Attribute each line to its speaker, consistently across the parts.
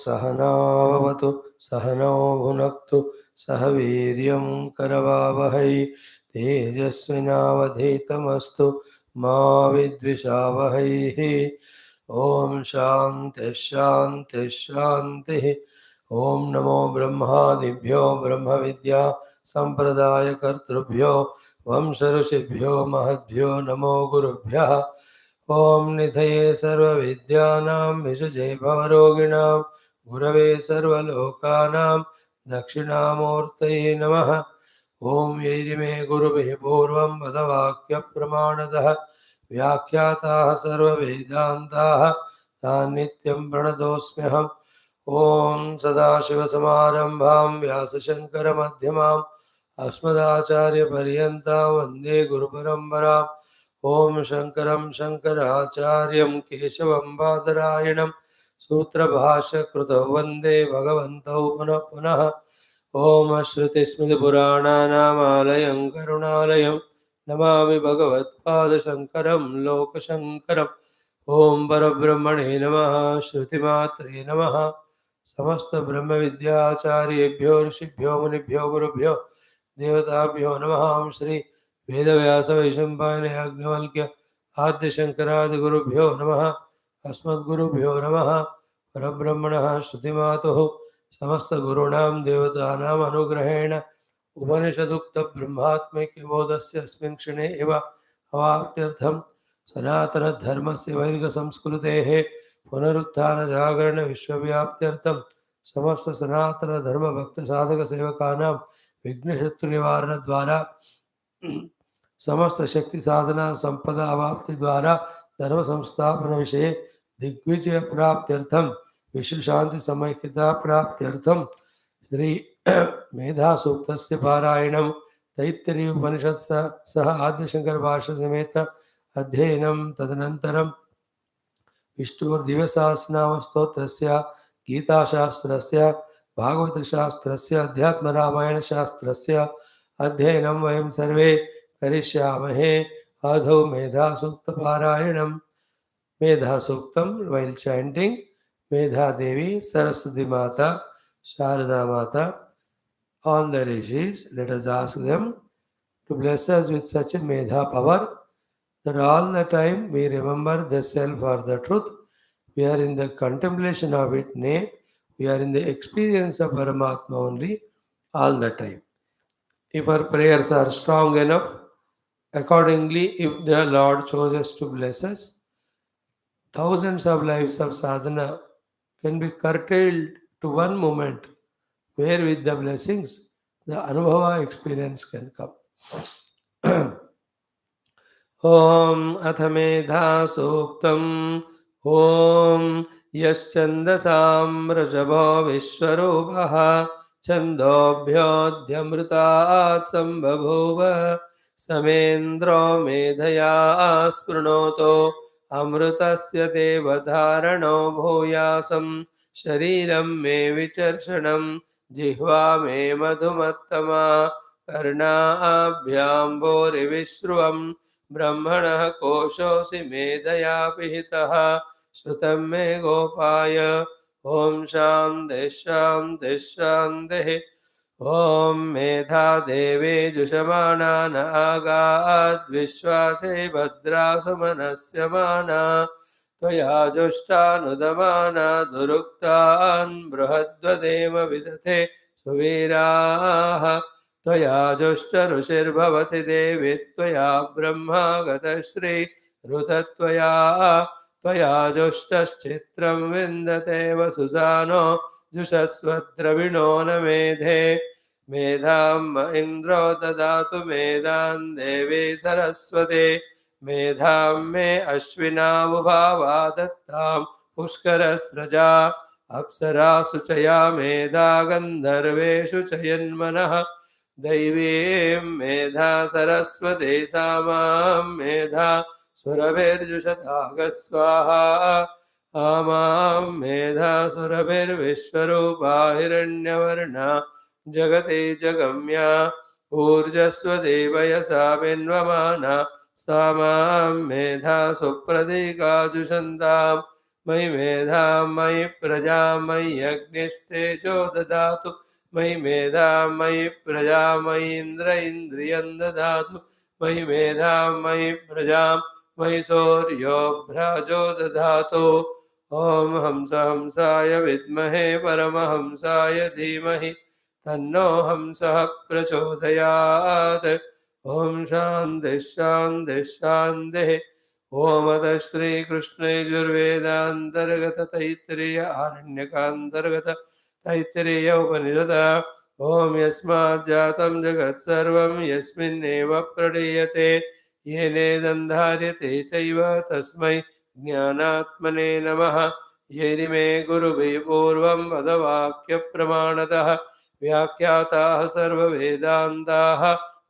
Speaker 1: सहनाववतु सहनौ भुनक्तु सह वीर्यं करवावहै तेजस्विनावधीतमस्तु मा विद्विषावहैः। ओम शांति शांति शांति। ओम नमो ब्रह्मादिभ्यो ब्रह्म विद्या संप्रदाय कर्तृभ्यो वंश ऋषिभ्यो महद्भ्यो नमो गुरुभ्यः। ओम निधये सर्वविद्यानां विषजे भवरोगिणां गुरवे सर्वलोकानां दक्षिणामूर्तये नमः। ओम यैरिमे गुरुभिः पूर्वं वदवाक्यप्रमाणतः व्याख्याताः सर्ववेदान्ताः तान् नित्यं प्रणतोऽस्म्यहम्। ओम सदाशिवसमारम्भां व्यासशङ्करमध्यमाम् अस्मदाचार्यपर्यन्तां वन्दे गुरुपरम्पराम्। ओम शङ्करं शङ्कराचार्यं केशवं बादरायणं सूत्रभाष्यकृतौ वन्दे भगवन्तौ पुनः पुनः। ओम श्रुतिस्मृतिपुराणानामालयं करुणालयं नमामि भगवत्पादशङ्करं लोकशङ्करम्। ओम परब्रह्मणे नमः। श्रुतिमात्रे नमः। समस्त ब्रह्म विद्याचार्येभ्यो ऋषिभ्यो मुनिभ्यो गुरुभ्यो देवताभ्यो नमः। ओम श्री वेदव्यास वैशंपायन याज्ञवल्क्य आद्य शंकरादि गुरुभ्यो नमः। अस्मद्गुरुभ्यो नमः। परब्रह्मणः श्रुतिमातुः समस्त गुरूणां देवतानाम् अनुग्रहेण उपनिषदुक्त ब्रह्मात्मैक्यबोधस्य अस्मिन् क्षणे एव अवाप्त्यर्थं सनातन धर्मस्य वैदिक संस्कृतेः पुनरुत्थान जागरण विश्वव्याप्त्यर्थं समस्त सनातन धर्म भक्त साधक सेवकानां विघ्नशत्रु निवारण द्वारा समस्त शक्ति साधना संपदा अवाप्ति द्वारा धर्म संस्थापन विषये दिग्विजय प्राप्त्यर्थं विश्व शांति समैक्यता प्राप्त्यर्थं श्री मेधा सूक्तस्य पारायणं तैत्तिरीय उपनिषद सह आद्यशंकर भाष्य समेत अध्ययनं तदनन्तरं विष्णुर्दिव्यसहस्रनाम स्तोत्रस्य गीताशास्त्रस्य भागवतशास्त्रस्य अध्यात्मरामायणशास्त्रस्य अध्ययनं वयं सर्वे करिष्यामहे। आदौ मेधासूक्तपारायणं। मेधासूक्तं while chanting Medha Devi, Saraswati Mata, Sharada Mata, all the rishis, let us ask them to bless us with such a Medha power that all the time we remember the self or the truth. We are in the contemplation of it, nay, we are in the experience of Paramatma only all the time. If our prayers are strong enough, accordingly, if the Lord chooses to bless us, thousands of lives of sadhana can be curtailed to one moment where with the blessings the anubhava experience can come. Om athamedha suktam Om yaschandasam rajabho vishwarupah chandobhyodhyamritaat sambhavuva samendro medhaya sprunoto amrutasya devadharano bhuyasam shariram me vicharshanam jihva me madhumattama कर्णाभ्याम्बोरि विश्रुवं ब्रह्मणः कोशोऽसि मेधया पिहितः श्रुतं मे गोपाय। ॐ शान्तिः शान्तिः शान्तिः। ॐ मेधा देवे जुषमाणा न आगाद्विश्वासे भद्रासु मनस्य माना त्वया जुष्टानुदमाना दुरुक्तान् बृहद्वदेम विदथे सुवीराः त्वया जुष्टऋषिर्भवति देवी त्वया ब्रह्मा गतश्री ऋतत्वया त्वया जुष्टश्चित्रं विन्दते वसुसानो जुषस्वद्रविणो न मेधे मेधां इन्द्रो ददातु मेधां देवी सरस्वती मेधां मे अश्विनावुभावा दत्तां पुष्करस्रजा अप्सरासु च या मेधा गन्धर्वेषु च यन्मनः दैवीं मेधा सरस्वती सा मां मेधा सुरभिर्जुषतागस्वाहा आमां मेधा सुरभिर्विश्वरूपा हिरण्यवर्णा जगति जगम्या ऊर्जस्वती वयसा विन्वमाना सा मां मेधा सुप्रतीका जुषन्तां मयि मेधां मयि प्रजां मयि अग्निस्तेजो ददातु मयि मेधां मयि प्रजां मयि इन्द्रियं ददातु मयि मेधां मयि प्रजां मयि शौर्यो भ्राजो ददातु ॐ हंसाय विद्महे परमहंसाय धीमहि तन्नो हंसः प्रचोदयात् ॐ शान्तिः शान्तिः शान्तिः ओम अतः श्रीकृष्ण यजुर्वेदान्तर्गत तैत्तिरीय आरण्यकान्तर्गत तैत्तिरीय उपनिषद ओम यस्माज्जातं जगत्सर्वं यस्मिन्नेव प्रलीयते येनेदन्धार्यते चैव तस्मै ज्ञानात्मने नमः येरिमे गुरुभिः पूर्वं पदवाक्यप्रमाणतः व्याख्याताः सर्ववेदान्ताः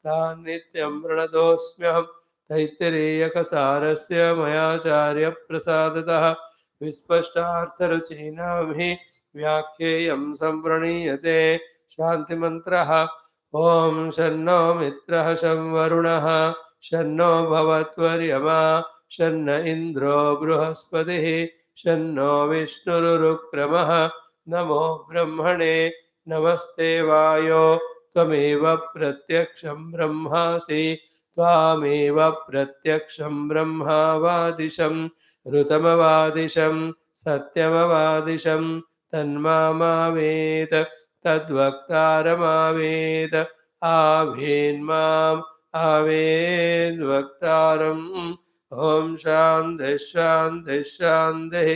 Speaker 1: तान् नित्यं प्रणतोऽस्म्यहम् तैत्तिरीयकसारस्य मयाचार्यप्रसादतः विस्पष्टार्थरुचीनां हि व्याख्येयं सम्प्रणीयते शान्तिमन्त्रः ॐ शन्नो मित्रः शं वरुणः शन्नो भवत्वर्यमा शन्न इन्द्रो बृहस्पतिः शन्नो विष्णुरुक्रमः नमो ब्रह्मणे नमस्ते वायो त्वमेव प्रत्यक्षं ब्रह्मासि त्वामेव प्रत्यक्षं ब्रह्मावादिशं ऋतमवादिशं सत्यमवादिशं तन्मामावेत तद्वक्तारमावेत आवेन्माम् आवेद्वक्तारम् ॐ शान्तिः शान्तिः शान्तिः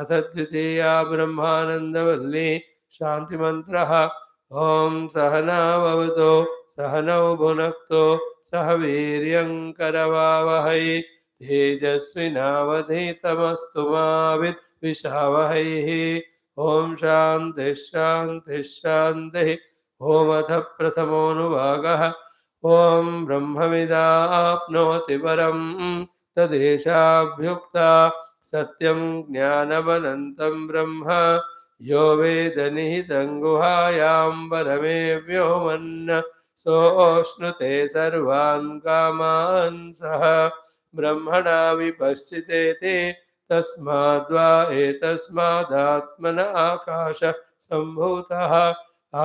Speaker 1: अथ द्वितीया ब्रह्मानन्दवल्ली शान्तिमन्त्रः ॐ सहनाववतु सहनौ भुनक्तु सह वीर्यङ्करवावहै तेजस्विनावधीतमस्तु मा विद्विषावहैः ॐ शान्तिः शान्तिः शान्तिः ॐ अथ प्रथमोऽनुभागः ॐ ब्रह्मविदाप्नोति परं तदेशाभ्युक्ता सत्यं ज्ञानमनन्तं ब्रह्म यो वेदनिहितं गुहायां परमे व्योमन् सोऽश्नुते सर्वान् कामान् सः ब्रह्मणा विपश्चितेति तस्माद्वा एतस्मादात्मन आकाश सम्भूतः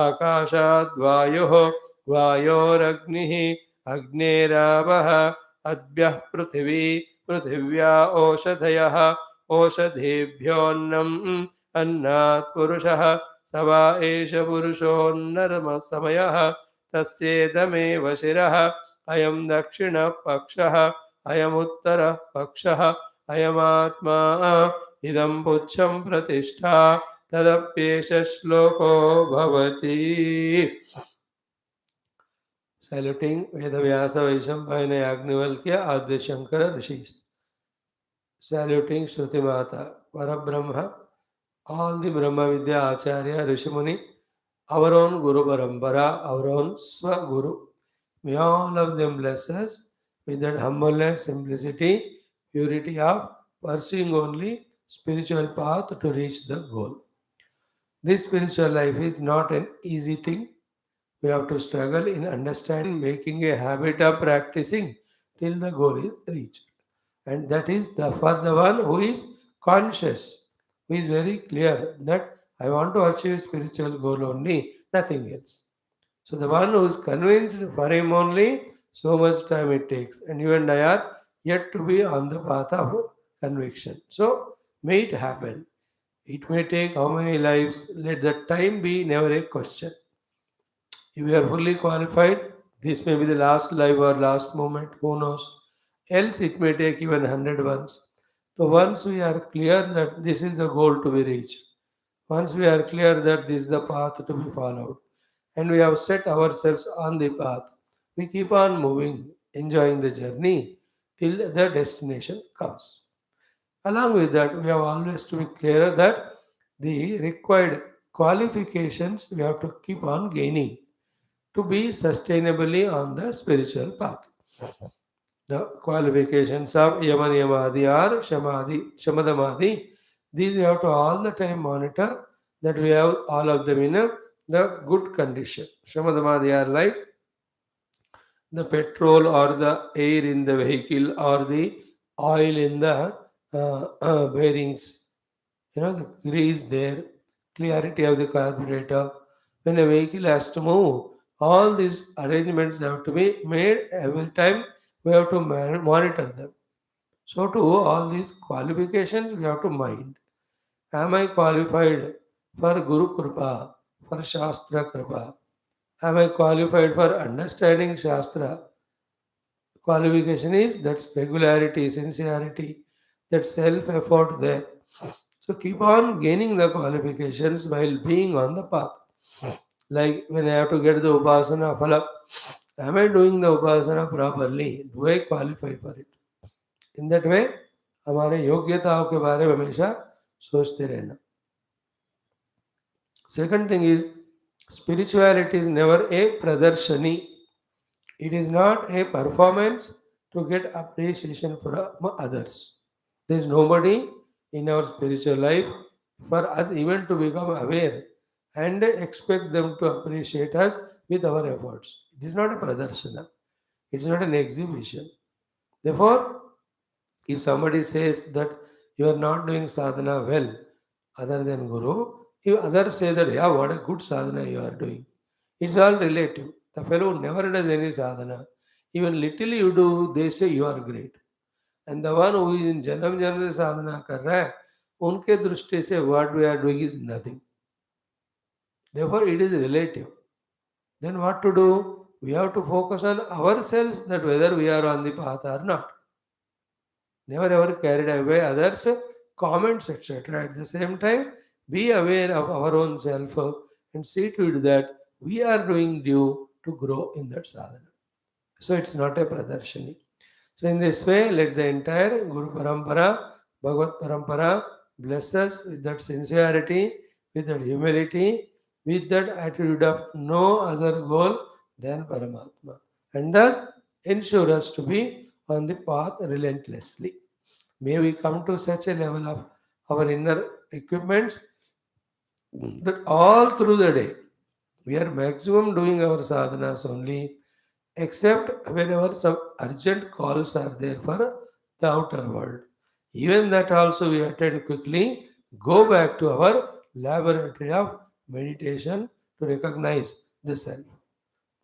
Speaker 1: आकाशाद्वायुः वायोरग्निः अग्नेरावः अद्भ्यः पृथिवी पृथिव्या ओषधयः ओषधीभ्योऽन्नम् अन्नात् पुरुषः स वा एष पुरुषोऽन्नरमसमयः तस्येदमेव शिरः अयं दक्षिणः पक्षः अयमुत्तरः पक्षः अयमात्मा इदं पुच्छं प्रतिष्ठा तदप्येष श्लोको भवति Saluting Vedavyasa Vaishampayana Yagnivalkya Adya Shankara Rishis. Saluting Shruti Mata, Parabrahma, all the Brahma Vidya Acharya Rishimuni, our own Guru Parampara, our own Swaguru. May all of them bless us with that humbleness, simplicity, purity of pursuing only spiritual path to reach the goal. This spiritual life is not an easy thing. We have to struggle in understanding, making a habit of practicing till the goal is reached. And that is for the one who is conscious, who is very clear that I want to achieve spiritual goal only, nothing else. So the one who is convinced for him only, so much time it takes. And you and I are yet to be on the path of conviction. So may it happen. It may take how many lives, let the time be never a question. If we are fully qualified, this may be the last life or last moment, who knows? Else it may take even 100 ones. So once we are clear that this is the goal to be reached, once we are clear that this is the path to be followed, and we have set ourselves on the path, we keep on moving, enjoying the journey till the destination comes. Along with that, we have always to be clearer that the required qualifications we have to keep on gaining to be sustainably on the spiritual path. The qualifications of Yamaniyamadi or Shamadamadi, these we have to all the time monitor that we have all of them in the good condition. Shamadamadi are like the petrol or the air in the vehicle or the oil in the bearings. The grease there, clarity of the carburetor. When a vehicle has to move, all these arrangements have to be made every time. We have to monitor them. So too, all these qualifications we have to mind. Am I qualified for Guru Kripa, for Shastra Kripa? Am I qualified for understanding Shastra? Qualification is that regularity, sincerity, that self effort there. So keep on gaining the qualifications while being on the path. Like when I have to get the Upasana Phala, am I doing the Upasana properly? Do I qualify for it? In that way हमारे योग्यताओं के बारे में हमेशा सोचते रहना. Second thing is spirituality is never a pradarshani. It is not a performance to get appreciation from others. There is nobody in our spiritual life for us even to become aware and expect them to appreciate us with our efforts. It is not a pradarshana. It is not an exhibition. Therefore, if somebody says that you are not doing sadhana well, other than Guru, if others say that, yeah, what a good sadhana you are doing, it's all relative. The fellow who never does any sadhana, even little you do, they say you are great. And the one who is in janam janam से sadhana कर रहा है, उनके दृष्टि से what we are doing is nothing. Therefore, it is relative. Then what to do? We have to focus on ourselves, that whether we are on the path or not. Never ever carried away others' comments, etc. At the same time, be aware of our own self and see to it that we are doing due to grow in that sadhana. So it's not a pradarshani. So in this way, let the entire Guru Parampara, Bhagavad Parampara bless us with that sincerity, with that humility, with that attitude of no other goal than Paramatma. And thus ensure us to be on the path relentlessly. May we come to such a level of our inner equipments that all through the day we are maximum doing our sadhanas only, except whenever some urgent calls are there for the outer world. Even that also we attend quickly, go back to our laboratory of meditation to recognize the self.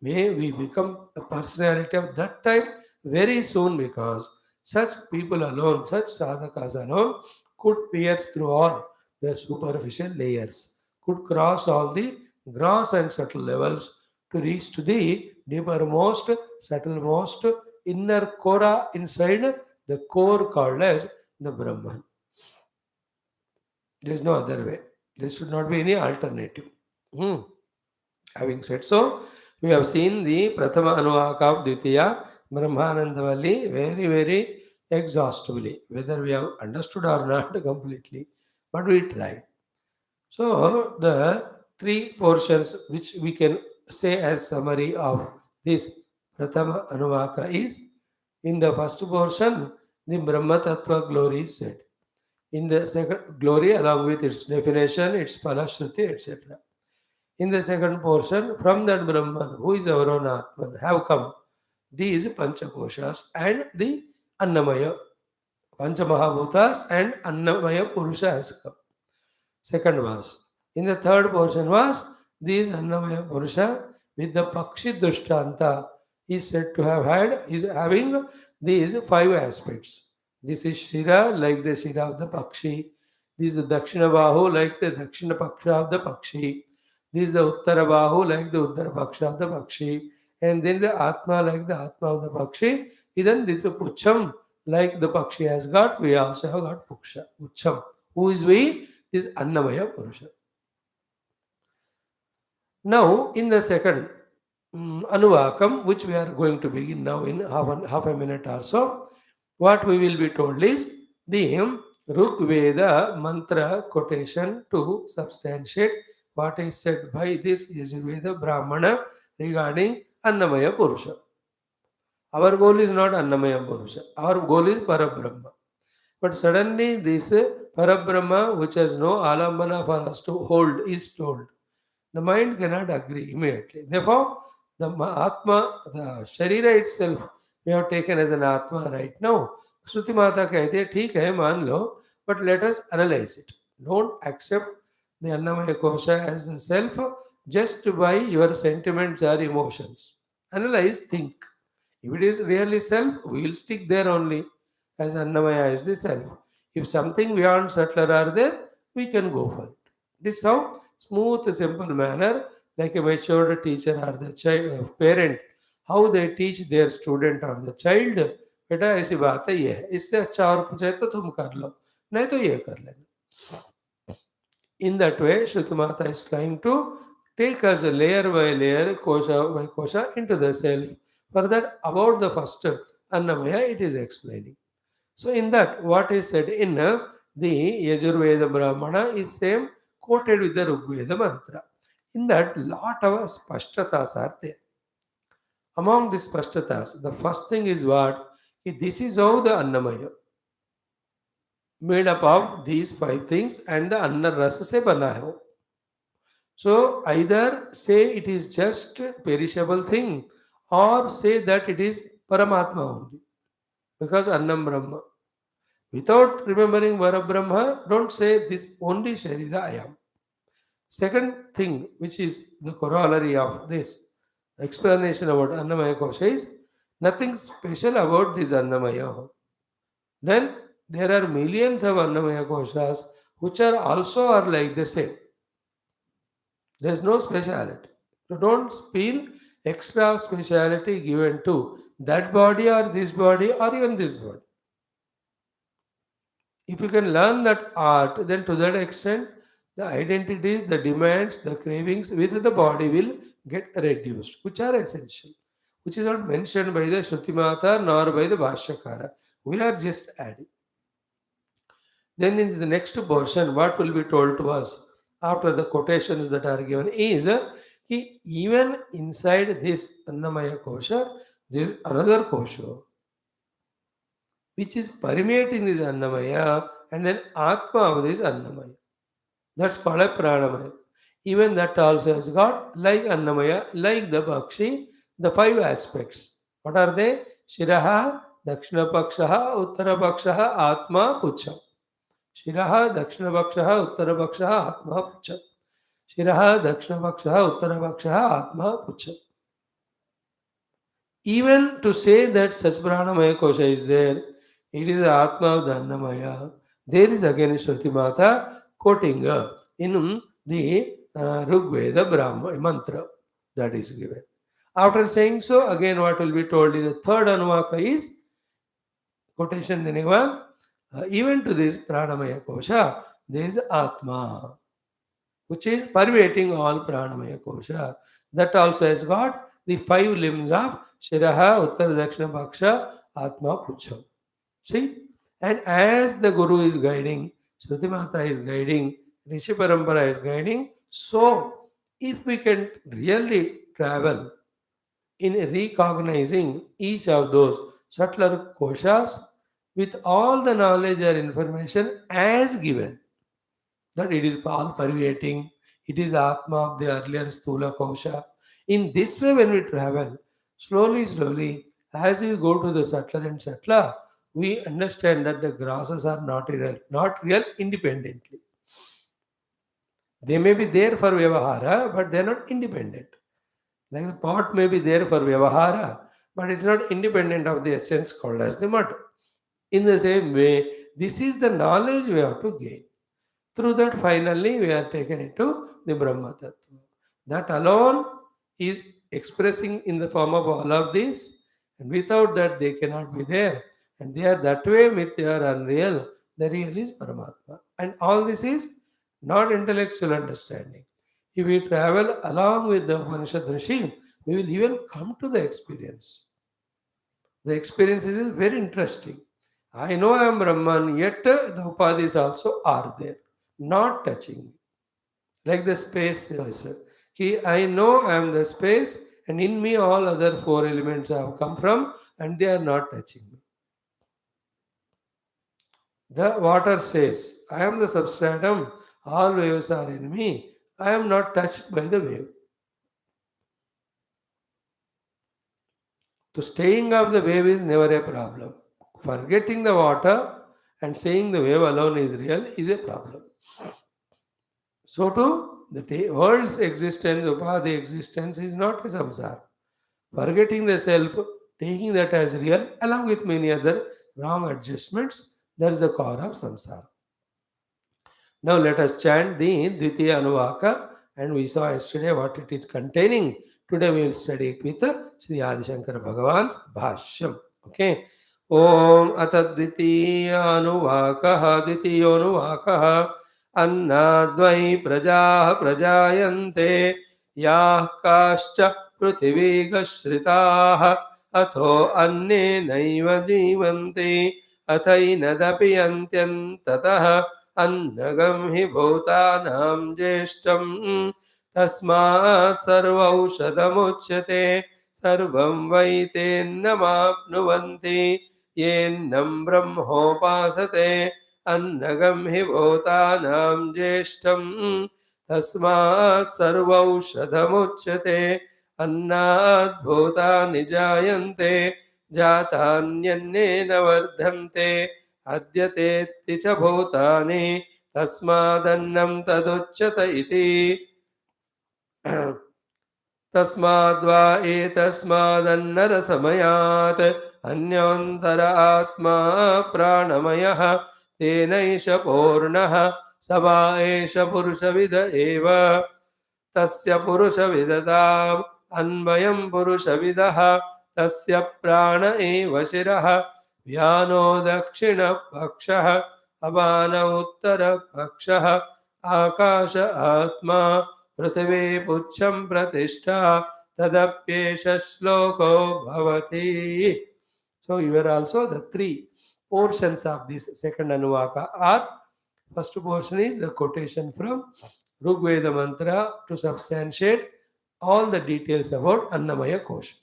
Speaker 1: May we become a personality of that type very soon, because such people alone, such sadhakas alone could pierce through all the superficial layers, could cross all the gross and subtle levels to reach to the deepermost, subtlemost inner kora inside the core called as the Brahman. There is no other way. There should not be any alternative. Having said so, we have seen the Prathama Anuvaka of Dvitiya Brahmananda Valli very, very exhaustively, whether we have understood or not completely, but we tried. So, the three portions which we can say as summary of this Prathama Anuvaka is, in the first portion, the Brahma Tattva glory is said. In the second, glory along with its definition, its phala, shruti, etc. In the second portion, from that Brahman, who is our own Atman, have come these Panchakoshas and the Annamaya, Panchamahabhutas and Annamaya Purusha has come. Second verse. In the third portion was these Annamaya Purusha with the Pakshi Dushtanta is said to have had, is having these five aspects. This is Shira, like the Shira of the Pakshi. This is the Dakshina Bahu, like the Dakshina Paksha of the Pakshi. This is the Uttara Bahu, like the Uttara Paksha of the Pakshi. And then the Atma, like the Atma of the Pakshi. Then this is Pucham, like the Pakshi has got, we also have got Puksha, Ucham. Who is we? Is Annamaya Purusha. Now, in the second Anuvakam, which we are going to begin now in half a minute or so, what we will be told is the Rug Veda mantra quotation to substantiate what is said by this Yajurveda Brahmana regarding Annamaya Purusha. Our goal is not Annamaya Purusha. Our goal is Parabrahma. But suddenly this Parabrahma, which has no alambana for us to hold, is told. The mind cannot agree immediately. Therefore, the Atma, the Sharira itself, we have taken as an Atma right now. Shruti Mata कहती है ठीक है मान लो, but let us analyze it. Don't accept the Annamaya Kosha as the self just by your sentiments or emotions. Analyze, think. If it is really self, we will stick there only as Annamaya is the self. If something beyond subtler are there, we can go for it. This is how smooth, simple manner, like a mature teacher or the child, parent, how they teach their student or the child. बेटा ऐसी बात है ये है इससे अच्छा और कुछ है तो तुम कर लो नहीं तो ये कर लेना in that way, Shruti Mata is trying to take us layer by layer, kosha by kosha, into the self. For that, about the first Annamaya, it is explaining. So, in that, what is said in the Yajurveda Brahmana is same quoted with the Rigveda mantra. In that, lot of spashtatas are there. Among these spashtatas, the first thing is what? This is how the Annamaya made up of these five things and the Anna Rasa se bana hai. So either say it is just perishable thing or say that it is Paramatma only. Because Annam Brahma. Without remembering Vara Brahma, don't say this only Sharira I am. Second thing, which is the corollary of this explanation about Annamaya Kosha is nothing special about this Annamaya. Then there are millions of Annamaya Koshas which are also are like the same. There is no speciality. So don't feel extra speciality given to that body or this body or even this body. If you can learn that art, then to that extent, the identities, the demands, the cravings with the body will get reduced, which are essential, which is not mentioned by the Shruti Mata nor by the Bhashyakara. We are just adding. Then in the next portion, what will be told to us after the quotations that are given is even inside this Annamaya Kosha, there is another Kosha which is permeating this Annamaya and then Atma of this Annamaya. That's called a Pranamaya. Even that also has got, like Annamaya, like the Bhakshi, the five aspects. What are they? Shiraha, Dakshina Pakshaha, Uttara Pakshaha, Atma, Puchha. शिरः दक्षिणपक्षः उत्तरपक्षः आत्मा पुच्छ शिरः दक्षिणपक्षः उत्तरपक्षः आत्मा पुच्छ even to say that such pranamaya kosha is there it is the atma of the annamaya there is again Shruti Mata quoting in the Rigveda Brahma mantra that is given after saying so again what will be told in the third anuvaka is quotation Deniva even to this Pranamaya Kosha, there is Atma, which is permeating all Pranamaya Kosha. That also has got the five limbs of Shiraha, Uttara, Dakshina, Paksha, Atma, Puchha. See? And as the Guru is guiding, Shruti Mata is guiding, Rishi Parampara is guiding, so if we can really travel in recognizing each of those subtler koshas with all the knowledge or information as given that it is all permeating, it is Atma of the earlier Stula Kosha. In this way, when we travel, slowly, as we go to the subtler and subtler, we understand that the grasses are not real independently. They may be there for Vyavahara, but they are not independent. Like the pot may be there for Vyavahara, but it's not independent of the essence called as the mud. In the same way, this is the knowledge we have to gain. Through that, finally, we are taken into the Brahma Tattva. That alone is expressing in the form of all of these, and without that, they cannot be there. And they are that way, mithya or unreal. The real is Paramatma. And all this is not intellectual understanding. If we travel along with the Upanishad Rishi, we will even come to the experience. The experience is very interesting. I know I am Brahman, yet the Upadhis also are there, not touching me. Like the space also. I know I am the space, and in me all other four elements have come from, and they are not touching me. The water says, I am the substratum, all waves are in me, I am not touched by the wave. To staying of the wave is never a problem. Forgetting the water And saying the wave alone is real is a problem. So too, the world's existence, upadhi existence, is not a samsara. Forgetting the self, taking that as real, along with many other wrong adjustments, that is the core of samsara. Now let us chant the Dvitiya Anuvaka, and we saw yesterday what it is containing. Today we will study it with Sri Adi Shankara Bhagavan's Bhashyam. Okay. Om Atadvitiya Anuvaka Dvitiyo Anuvaka Annadvai Praja Prajayante Yah Kascha Pruthiviga Shritaha Atho Anne Naiva Jivanti Athainadapi Antyantataha अन्नगं हि भूतानां ज्येष्ठं तस्मात् सर्वौषधमुच्यते सर्वं वै तेन्नमाप्नुवन्ति येन्नं ब्रह्मोपासते अन्नगं हि भूतानां ज्येष्ठं तस्मात् सर्वौषधमुच्यते अन्नात् भूतानि जायन्ते जातान्यन्नेन वर्धन्ते अद्यतेत्ति च भूतानि तस्मादन्नं तदुच्यत इति तस्माद्वा एतस्मादन्नरसमयात् अन्योन्तर आत्मा प्राणमयः तेनैष पूर्णः सवा एष पुरुषविद एव तस्य पुरुषविदताम् अन्वयं पुरुषविदः तस्य प्राण एव शिरः व्यानो दक्षिणपक्षः अपान उत्तरपक्षः आकाश आत्मा पृथिवी पुच्छं प्रतिष्ठा तदप्येष श्लोको भवति. So here also the three portions of this second Anuvaka are: first portion is the quotation from Rigveda mantra to substantiate all the details about Annamaya Kosha.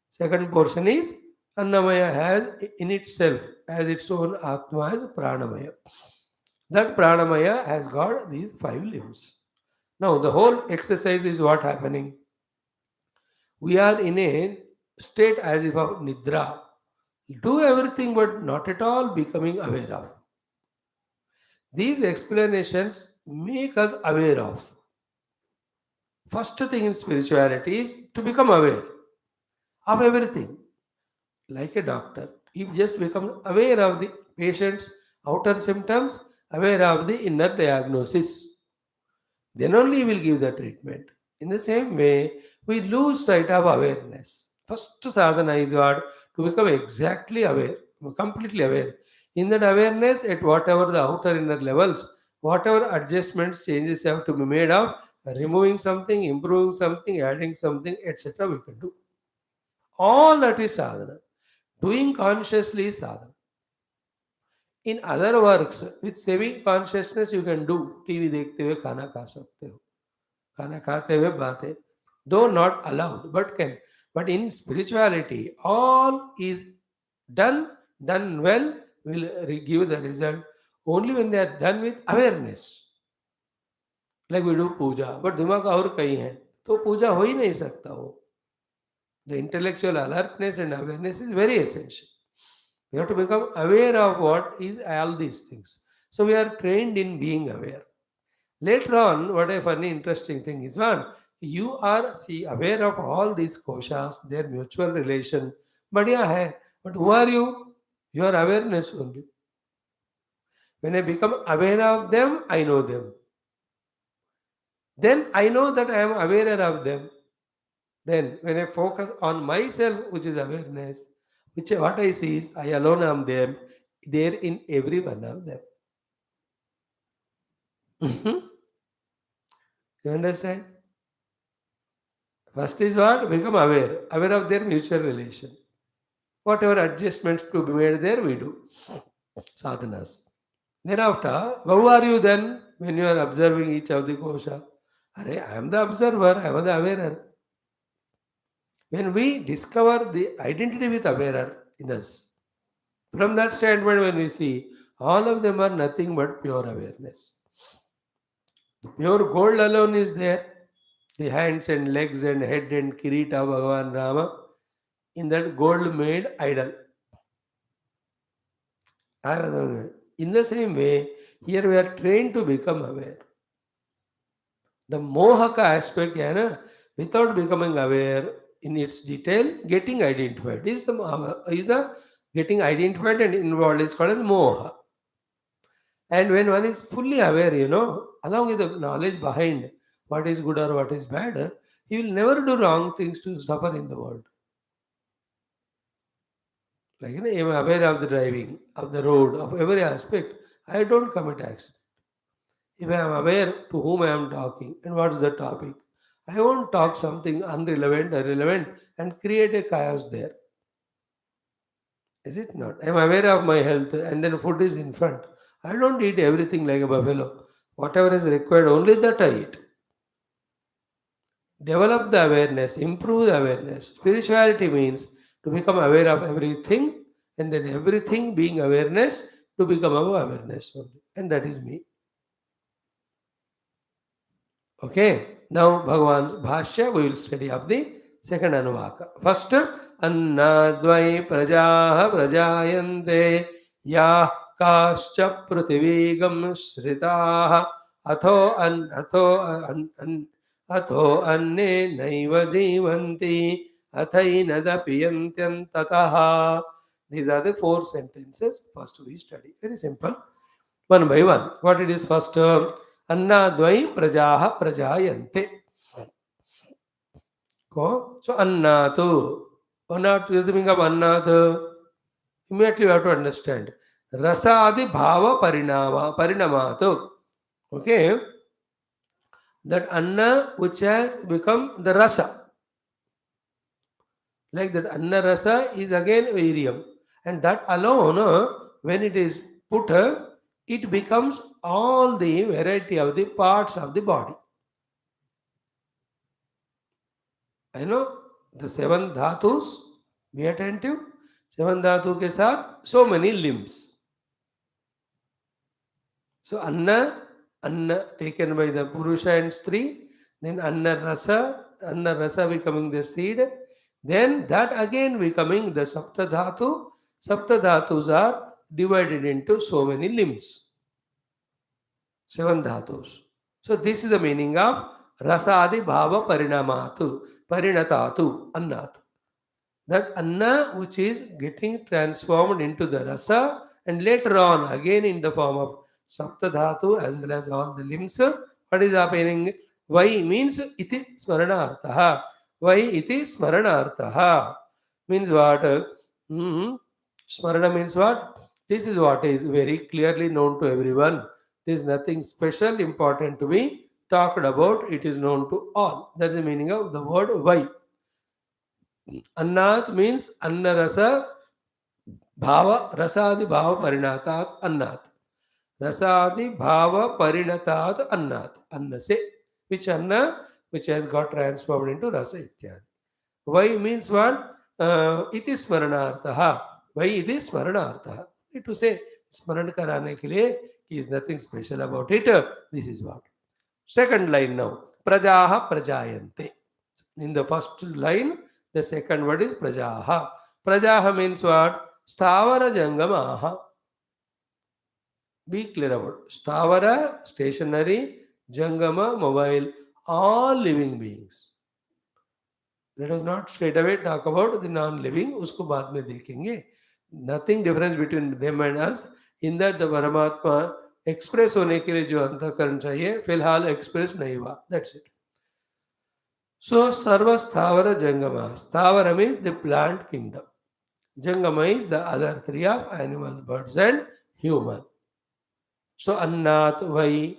Speaker 1: Second portion is Annamaya has in itself as its own Atma as Pranamaya. That Pranamaya has got these 5 limbs. Now the whole exercise is what happening. We are in a state as if of Nidra. Do everything but not at all becoming aware of. These explanations make us aware of. First thing in spirituality is to become aware of everything. Like a doctor, he just becomes aware of the patient's outer symptoms, aware of the inner diagnosis. Then only he will give the treatment. In the same way, we lose sight of awareness. First sadhana is what? To become exactly aware, completely aware. In that awareness, at whatever the outer inner levels, whatever adjustments, changes have to be made of, removing something, improving something, adding something, etc., we can do. All that is sadhana. Doing consciously is sadhana. In other works, with semi consciousness, you can do TV देखते हुए खाना खा सकते हो, खाना खाते हुए बातें, though not allowed, but can. But in spirituality, all is done well, will give the result only when they are done with awareness. Like we do puja, but दिमाग और कहीं है, तो पूजा हो ही नहीं सकता वो. The intellectual alertness and awareness is very essential. We have to become aware of what is all these things. So we are trained in being aware. Later on, what a funny, interesting thing is one, you are aware of all these koshas, their mutual relation. But but who are you? Your awareness only. When I become aware of them, I know them. Then I know that I am aware of them. Then when I focus on myself, which is awareness, which what I see is I alone am there in every one of them. You understand? First is what? Become aware of their mutual relation. Whatever adjustments to be made there, we do. Sadhanas. Thereafter, who are you then when you are observing each of the kosha? I am the observer, I am the awarer. When we discover the identity with awarer in us, from that standpoint, when we see, all of them are nothing but pure awareness. The pure gold alone is there. The hands and legs and head and kirita Bhagavan Rama in that gold made idol. In the same way, here we are trained to become aware. The mohaka aspect, without becoming aware in its detail, getting identified is the getting identified and involved is called as moha. And when one is fully aware, along with the knowledge behind what is good or what is bad, he will never do wrong things to suffer in the world. Like, I am aware of the driving, of the road, of every aspect. I don't commit accident. If I am aware to whom I am talking and what is the topic, I won't talk something unrelevant or relevant and create a chaos there. Is it not? I am aware of my health and then food is in front. I don't eat everything like a buffalo. Whatever is required, only that I eat. Develop the awareness, improve the awareness. Spirituality means to become aware of everything and then everything being awareness to become our awareness only. And that is me. Okay, now Bhagavan's Bhashya, we will study of the second Anuvaka. First, Annadvai Prajaha Prajayante Ya Kascha Prithivigam Shritaha Atho Anne Naiva Jivanti Athainada Piyantantataha. These are the four sentences. First we study. Very simple. One by one. What it is first? Annadvai prajaha prajayante. So annatu. Annatu is the meaning of annatu. Immediately you have to understand. Rasadi bhava parinamatu. Okay. That anna which has become the rasa. Like that anna rasa is again varium. And that alone, when it is put, it becomes all the variety of the parts of the body. I know the seven dhatus, be attentive. Seven dhatu ke saath so many limbs. So anna taken by the Purusha and Stri, then anna rasa becoming the seed, then that again becoming the sapta dhatu. Sapta dhatus are divided into so many limbs. Seven dhatus. So this is the meaning of rasadi bhava parinatatu, annat. That anna which is getting transformed into the rasa and later on again in the form of saptadhatu as well as all the limbs. What is happening? Vai means iti smaranartha. Vai iti smaranartha. Means what? Smarana means what? This is what is very clearly known to everyone. There is nothing special important to be talked about. It is known to all. That is the meaning of the word vai. Annat means anna rasa bhava rasadi bhava parinatat annat. Rasadi bhava parinatat annat. Anna se. Which anna? Which has got transformed into rasa ityadi. Why means what? Iti smaranartha. Why iti smaranartha? Need to say smaran karane ke liye is nothing special about it. This is what. Second line now. Prajaha prajayante. In the first line, the second word is prajaha. Prajaha means what? Stavara jangamaha. Be clear about Stavara, stationary, jangama, mobile, all living beings. Let us not straight away talk about the non-living. Usko baad mein dekhenge. Nothing difference between them and us. In that the Paramatma express होने के लिए जो अंतःकरण चाहिए फिलहाल express नहीं हुआ. That's it. So, Sarva Sthavara Jangama. Sthavara means the plant kingdom. Jangama is the other three of animal, birds and human. So, Annat Vai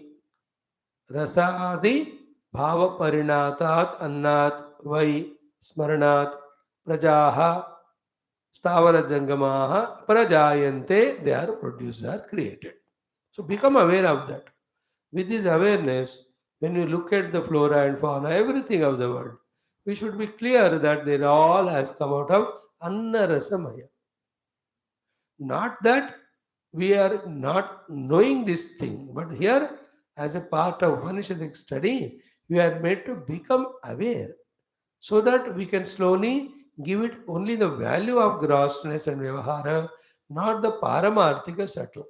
Speaker 1: Rasadi Bhava Parinatat Annat Vai Smaranat Prajaha Sthavara Jangamaha Prajayante, they are produced, are created. So, become aware of that. With this awareness, when you look at the flora and fauna, everything of the world, we should be clear that they all has come out of Anna Rasamaya. Not that we are not knowing this thing, but here, as a part of Upanishadic study, we are made to become aware so that we can slowly give it only the value of grossness and vyavahara, not the पारमार्थिक subtle.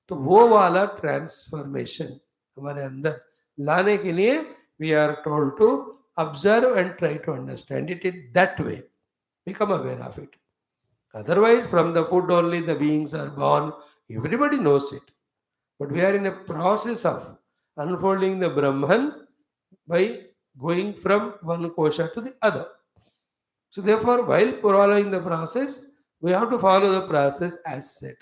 Speaker 1: तो वो वाला transformation हमारे अंदर लाने के लिए we are told to observe and try to understand it in that way. Become aware of it. Otherwise, from the food only the beings are born. Everybody knows it. But we are in a process of unfolding the Brahman by going from one kosha to the other. So, therefore, while following the process, we have to follow the process as said.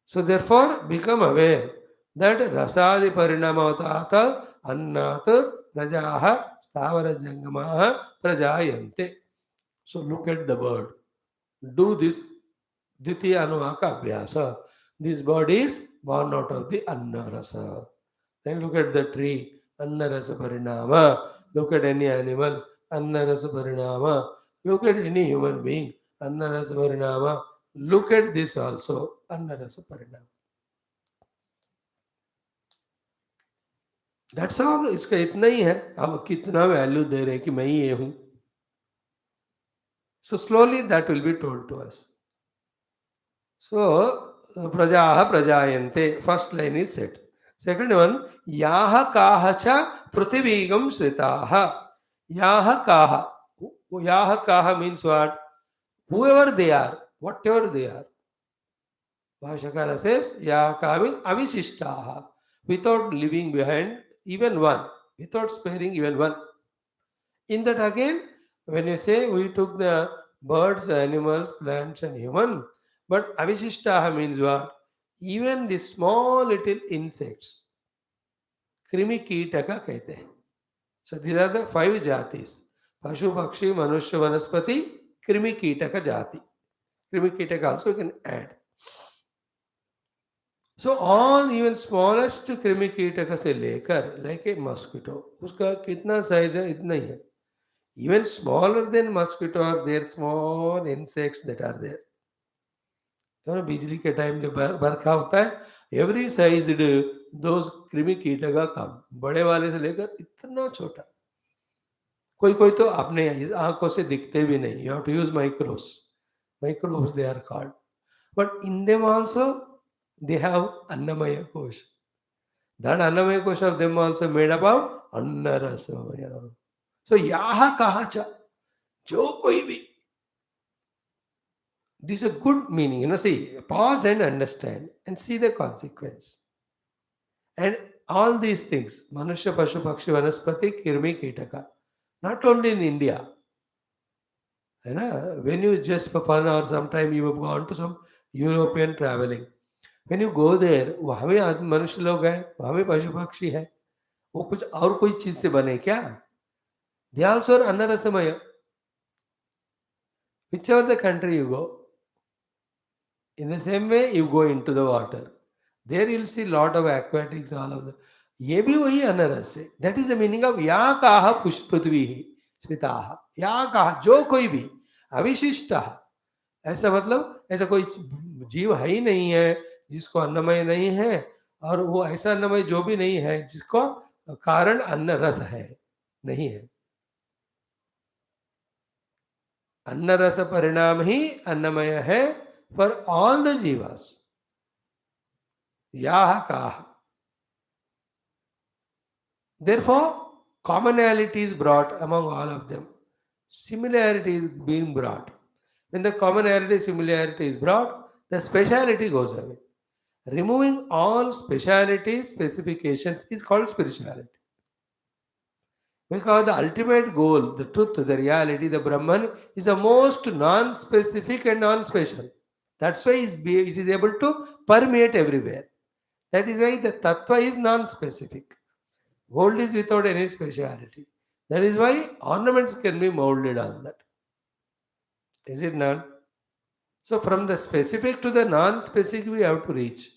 Speaker 1: So, therefore, become aware that rasadi parinamavata annat prajaha stavara jangamaha prajayante. So, look at the bird. Do this Dvitiya Anuvaka Abhyasa. This bird is born out of the Anna Rasa. Then look at the tree, Anna Rasa Parinama. Look at any animal, Anna Rasa Parinama. Look at any human being, Anna Rasa Parinama. Look at this also, Anna Rasa Parinama. That's all. इसका इतना ही है. अब कितना value दे रहे हैं कि मैं ही ये हूँ. So slowly that will be told to us. So, prajaha prajayante. First line is said. Second one, yaha kaha cha prithivigam sritaha. Yaha kaha. Yaha kaha means what? Whoever they are, whatever they are. Bhashyakara says, yaha kaha means avishishtaha. Without leaving behind even one. Without sparing even one. In that again, when you say we took the birds, animals, plants and human, but avishishtaha means what? Even the small little insects. Krimi Kitaka कहते हैं. So these are the 5 jatis. Pashu, Pakshi, Manushya, Vanaspati, Krimi Kitaka jati. Krimi Kitaka also you can add. So all even smallest Krimi Kitaka से लेकर like a mosquito, उसका कितना size है इतना ही है. Even smaller than mosquito are there small insects that are there. बिजली के time जब बरखा होता है एवरी साइज्ड दोज कृमि कीटका कम बड़े वाले से लेकर इतना छोटा कोई कोई तो अपने इस आंखों से दिखते भी नहीं. You have to use microbes they are called but in them also they have अन्नमय कोश. दैट अन्नमय कोश of them also made up of अन्न रसमय. सो याह कहा च जो कोई भी. This is a good meaning. See, pause and understand and see the consequence. And all these things, Manusya, Pashu, Pakshi, Vanaspati, Kirmi, Kitaka, not only in India. When you just for fun or sometime you have gone to some European traveling. When you go there, वहाँ भी मनुष्य लोग हैं, वहाँ भी पशु पक्षी है. वो कुछ और कोई चीज से बने क्या? They also are Anna Rasamaya. Whichever the country you go, in the same way, you go into the water. There you'll see lot of aquatics, all of them. ये भी वही अनरस है. That is the meaning of या काह पुष्पृथ्वी श्रिताह. या काह जो कोई भी अविशिष्टा. ऐसा मतलब ऐसा कोई जीव है ही नहीं है जिसको अन्नमय नहीं है और वो ऐसा अन्नमय जो भी नहीं है जिसको कारण अन्न रस है नहीं है. अन्न रस परिणाम ही अन्नमय है for all the jivas. Yaha kaha. Therefore, commonality is brought among all of them. Similarity is being brought. When the commonality, similarity is brought, the speciality goes away. Removing all speciality, specifications is called spirituality. Because the ultimate goal, the truth, the reality, the Brahman is the most non-specific and non-special. That's why it is able to permeate everywhere. That is why the tattva is non-specific. Gold is without any speciality. That is why ornaments can be molded on that. Is it not? So from the specific to the non-specific we have to reach.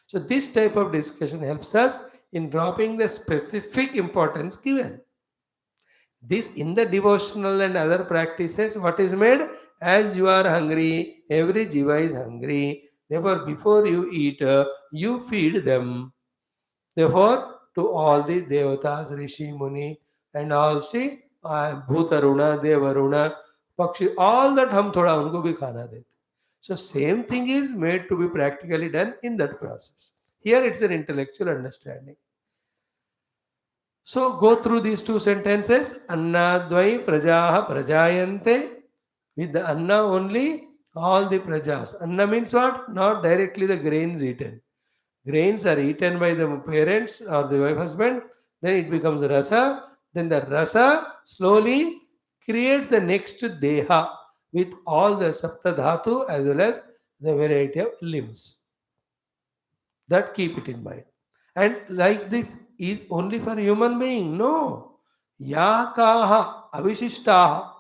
Speaker 1: So this type of discussion helps us in dropping the specific importance given. This in the devotional and other practices, what is made? As you are hungry, every jiva is hungry. Therefore, before you eat, you feed them. Therefore, to all the devatas, rishi, muni, and all see, bhutaruna, devaruna, pakshi, all that हम थोड़ा उनको भी खाना देते. So same thing is made to be practically done in that process. Here it's an intellectual understanding. So go through these two sentences. Annadvai prajaha prajayante. With the anna only, all the prajas. Anna means what? Not directly the grains eaten. Grains are eaten by the parents or the wife husband. Then it becomes rasa. Then the rasa slowly creates the next deha with all the sapta dhatu as well as the variety of limbs. That keep it in mind. And like this is only for human being. No. Yakaha avishishtaha.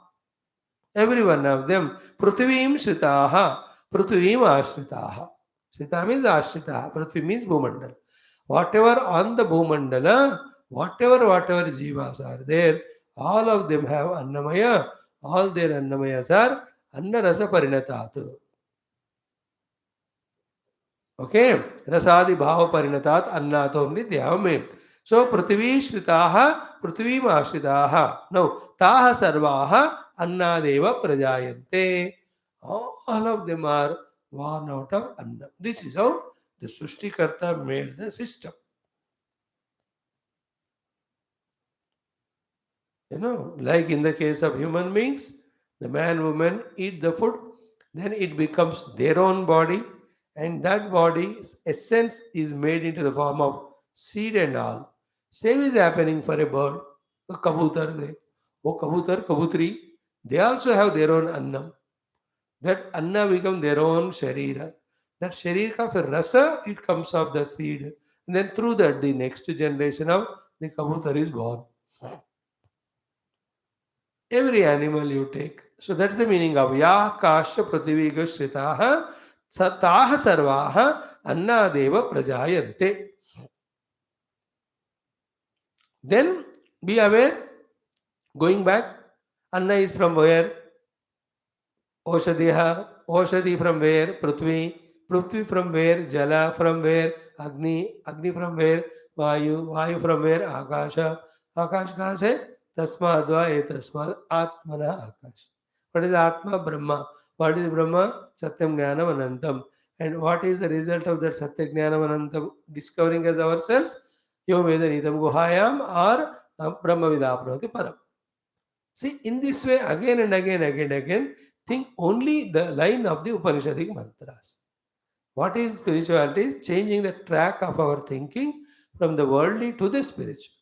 Speaker 1: Every one of them. Prithvim shritaha. Prithvim ashritaha. Shrita means ashritaha. Prithvi means bhumandala. Whatever on the bhumandala, whatever jivas are there, all of them have annamaya. All their annamayas are annarasa parinatatu. Okay, rasadi bhava parinatat annato only they have made. So prithvi shritaha, prithvi ashritaha. Now taha sarvaha annadeva prajayante. All of them are born out of anna. This is how the Srishtikarta made the system. Like in the case of human beings, the man, woman eat the food, then it becomes their own body, and that body's essence is made into the form of seed and all. Same is happening for a bird, a kabutar, kabutri, they also have their own annam. That anna become their own sharira. That sharira of rasa, it comes of the seed. And then through that, the next generation of the kabutar is born. Every animal you take. So that's the meaning of Yah Kasha Prathiviga Shritaha Sataha Sarvaha Anna Deva Prajayante. Then be aware, going back, Anna is from where? Oshadiha, Oshadi from where? Prithvi, Prithvi from where? Jala from where? Agni, Agni from where? Vayu, Vayu from where? Akasha, Akash kahan se? Tasmadva etasmad Atmana Akash. What is Atma? Brahma. What is Brahma? Satyam Jnanam Anantam. And what is the result of that Satya Jnanam Anantam discovering as ourselves? Yo Vedanitam Guhayam or Brahma Vidapnoti Param. See, in this way, again and again, think only the line of the Upanishadic mantras. What is spirituality? Is changing the track of our thinking from the worldly to the spiritual.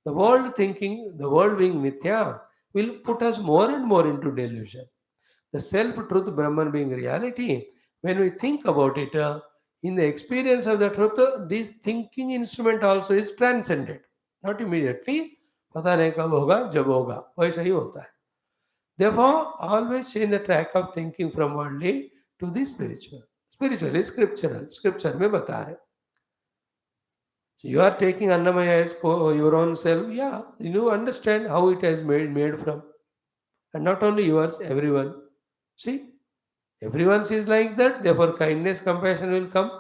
Speaker 1: The world thinking, the world being mithya, will put us more and more into delusion. The self-truth Brahman being reality, when we think about it, in the experience of the truth, this thinking instrument also is transcended. Not immediately, पता नहीं कब होगा जब होगा वैसा ही होता है. Therefore, always change the track of thinking from worldly to the spiritual. Spiritual is scriptural. Scripture में बता रहे. So you are taking Annamaya as your own self. Yeah, you understand how it has made from. And not only yours, everyone. See, everyone is like that. Therefore, kindness, compassion will come.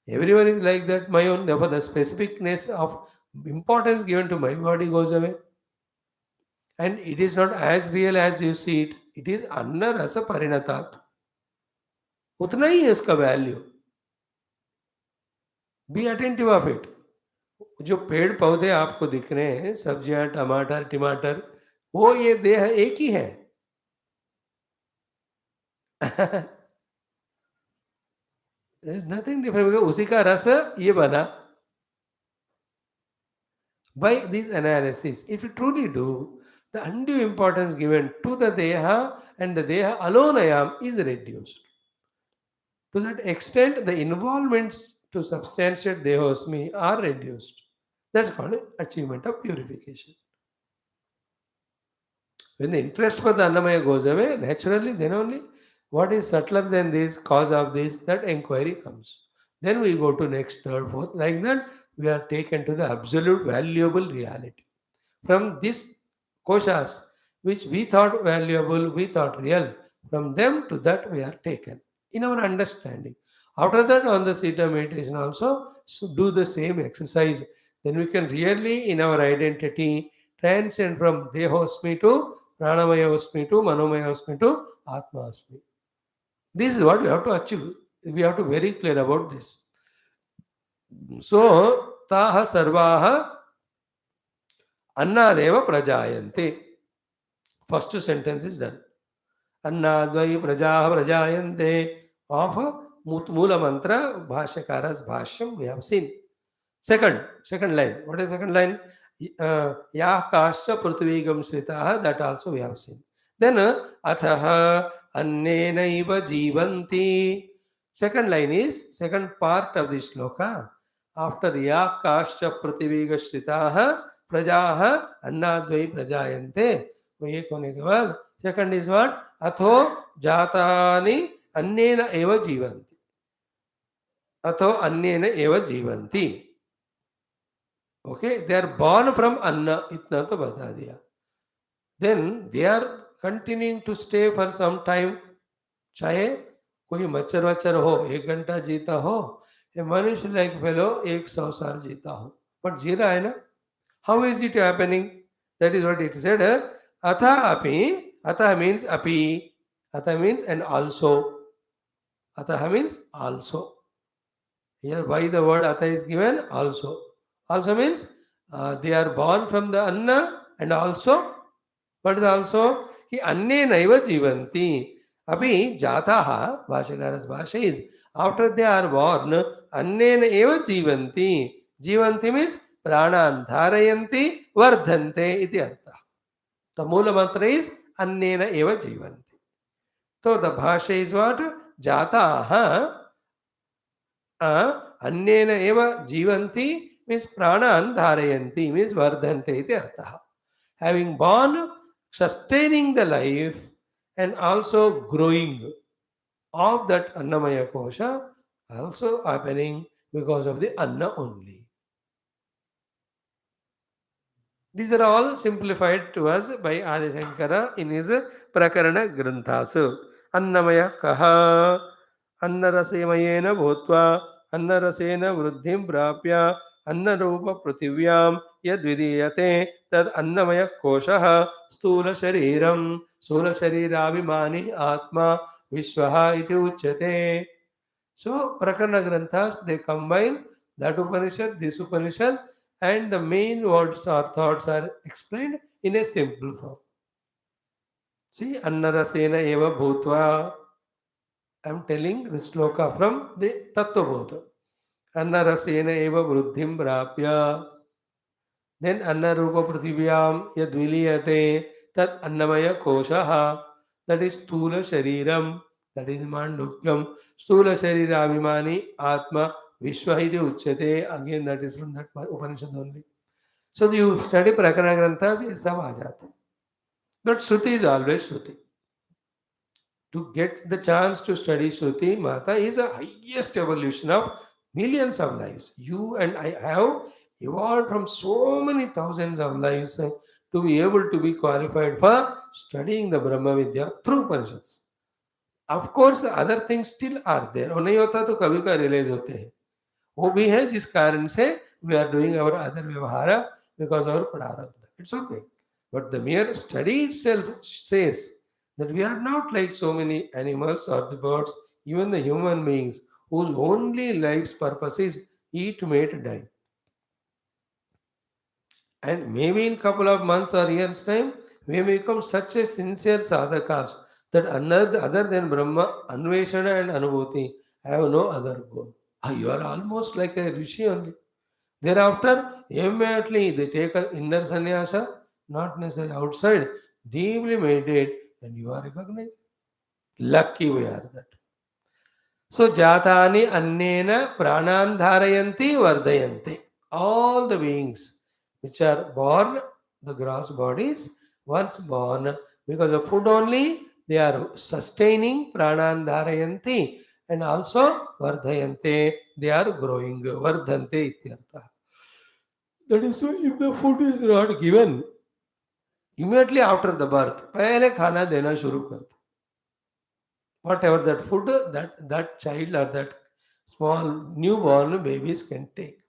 Speaker 1: Everyone is like that. My own. Therefore, the specificness of importance given to my body goes away. And it is not as real as you see it. It is anna rasa parinatat. उतना ही है इसका value. Be attentive of it. जो पेड़ पौधे आपको दिख रहे हैं, सब्जियां, टमाटर, वो ये देह एक ही है. There is nothing different because उसी का रस ये बना. By this analysis, if you truly do, the undue importance given to the deha and the deha alone I am is reduced. To that extent, the involvements to substantiate dehosmi are reduced. That's called achievement of purification. When the interest for the Annamaya goes away, naturally, then only what is subtler than this, cause of this, that inquiry comes. Then we go to next, third, fourth. Like that, we are taken to the absolute valuable reality. From this koshas, which we thought valuable, we thought real, from them to that we are taken in our understanding. After that, on the seat of meditation also, so do the same exercise. Then we can really, in our identity, transcend from Dehosmi to Pranamaya Osmi to Manomaya Osmi to Atma Osmi. This is what we have to achieve. We have to be very clear about this. So, taha sarvaha annadeva prajayante. First sentence is done. Annadvai prajaha prajayante of Mula Mantra, Bhashyakara's Bhashyam, we have seen. Second line. What is second line? Yah kascha prithvigam shritaha, that also we have seen. Then athaha annenaiva jivanti. Second line is second part of this shloka. After yah kascha prithviga shritaha prajaha annadvai prajayante. वो एक होने के बाद second is what अथो जातानि अन्येन एव जीवन्ति अथो अन्येन एव जीवन्ति okay they are born from अन्न इतना तो बता दिया then they are continuing to stay for some time चाहे कोई मच्छर वच्छर हो 1 घंटा जीता हो ए मनुष्य लाइक फेलो 100 साल जीता हो बट जी रहा है ना how is it happening that is what it said atha api atha means api atha means and also atha means also here why the word atha is given also means they are born from the anna and also what is also ki anne naiva jivanti api jataha bhashakara's bhasha is after they are born anne eva jivanti means pranan dharayanti vardhante iti artha. The Mula Mantra is Annena Eva Jivanti. So the Bhasha is what? Jataha Annena Eva Jivanti means Pranan Dharayanti means Vardhante iti artha. Having born, sustaining the life and also growing of that Annamaya Kosha also happening because of the Anna only. These are all simplified to us by Adi Shankara in his Prakarana Granthasu. Annamaya kaha annarasemayena bhutva annarasena vruddhim prapya annarupa prativyam yadvidiyate tad annamaya koshaha stula sharirabhimani atma vishwaha iti uchyate. So Prakarana Granthas, they combine that Upanishad, this Upanishad, and the main words or thoughts are explained in a simple form. See, Annarasena eva bhutva. I am telling the sloka from the Tattvabodha. Annarasena eva vruddhim prapya. Then Annarupa prathivyam yadviliyate tat annamaya koshaha. That is Stula Shariram. That is Mandukyam. Stula Sharira Abhimani Atma Vishwahidi Uchyate. Again, that is from that Upanishad only. So you study Prakarana Granthas, ये सब आ जाते. But Shruti is always Shruti. To get the chance to study Shruti, Mata is a highest evolution of millions of lives. You and I have evolved from so many thousands of lives to be able to be qualified for studying the Brahma Vidya through Upanishads. Of course, other things still are there. वो नहीं होता तो कभी का realise होते हैं वो भी है जिस कारण से we are doing our other vyavahara because our prarabdha. It's okay. But the mere study itself says that we are not like so many animals or the birds, even the human beings, whose only life's purpose is eat, mate, die. And maybe in couple of months or years' time, we may become such a sincere sadhakas that other than Brahma, Anveshana and Anubhuti have no other goal. You are almost like a rishi only. Thereafter, immediately they take an inner sannyasa, not necessarily outside, deeply meditate, and you are recognized. Lucky we are that. So, jatani annena pranan dharayanti vardayanti. All the beings which are born, the gross bodies, once born, because of food only, they are sustaining pranan dharayanti and also vardhayante, they are growing, vardhante ityartha. That is why if the food is not given, immediately after the birth, पहले खाना देना शुरू कर दो. Whatever that food that child or that small newborn babies can take.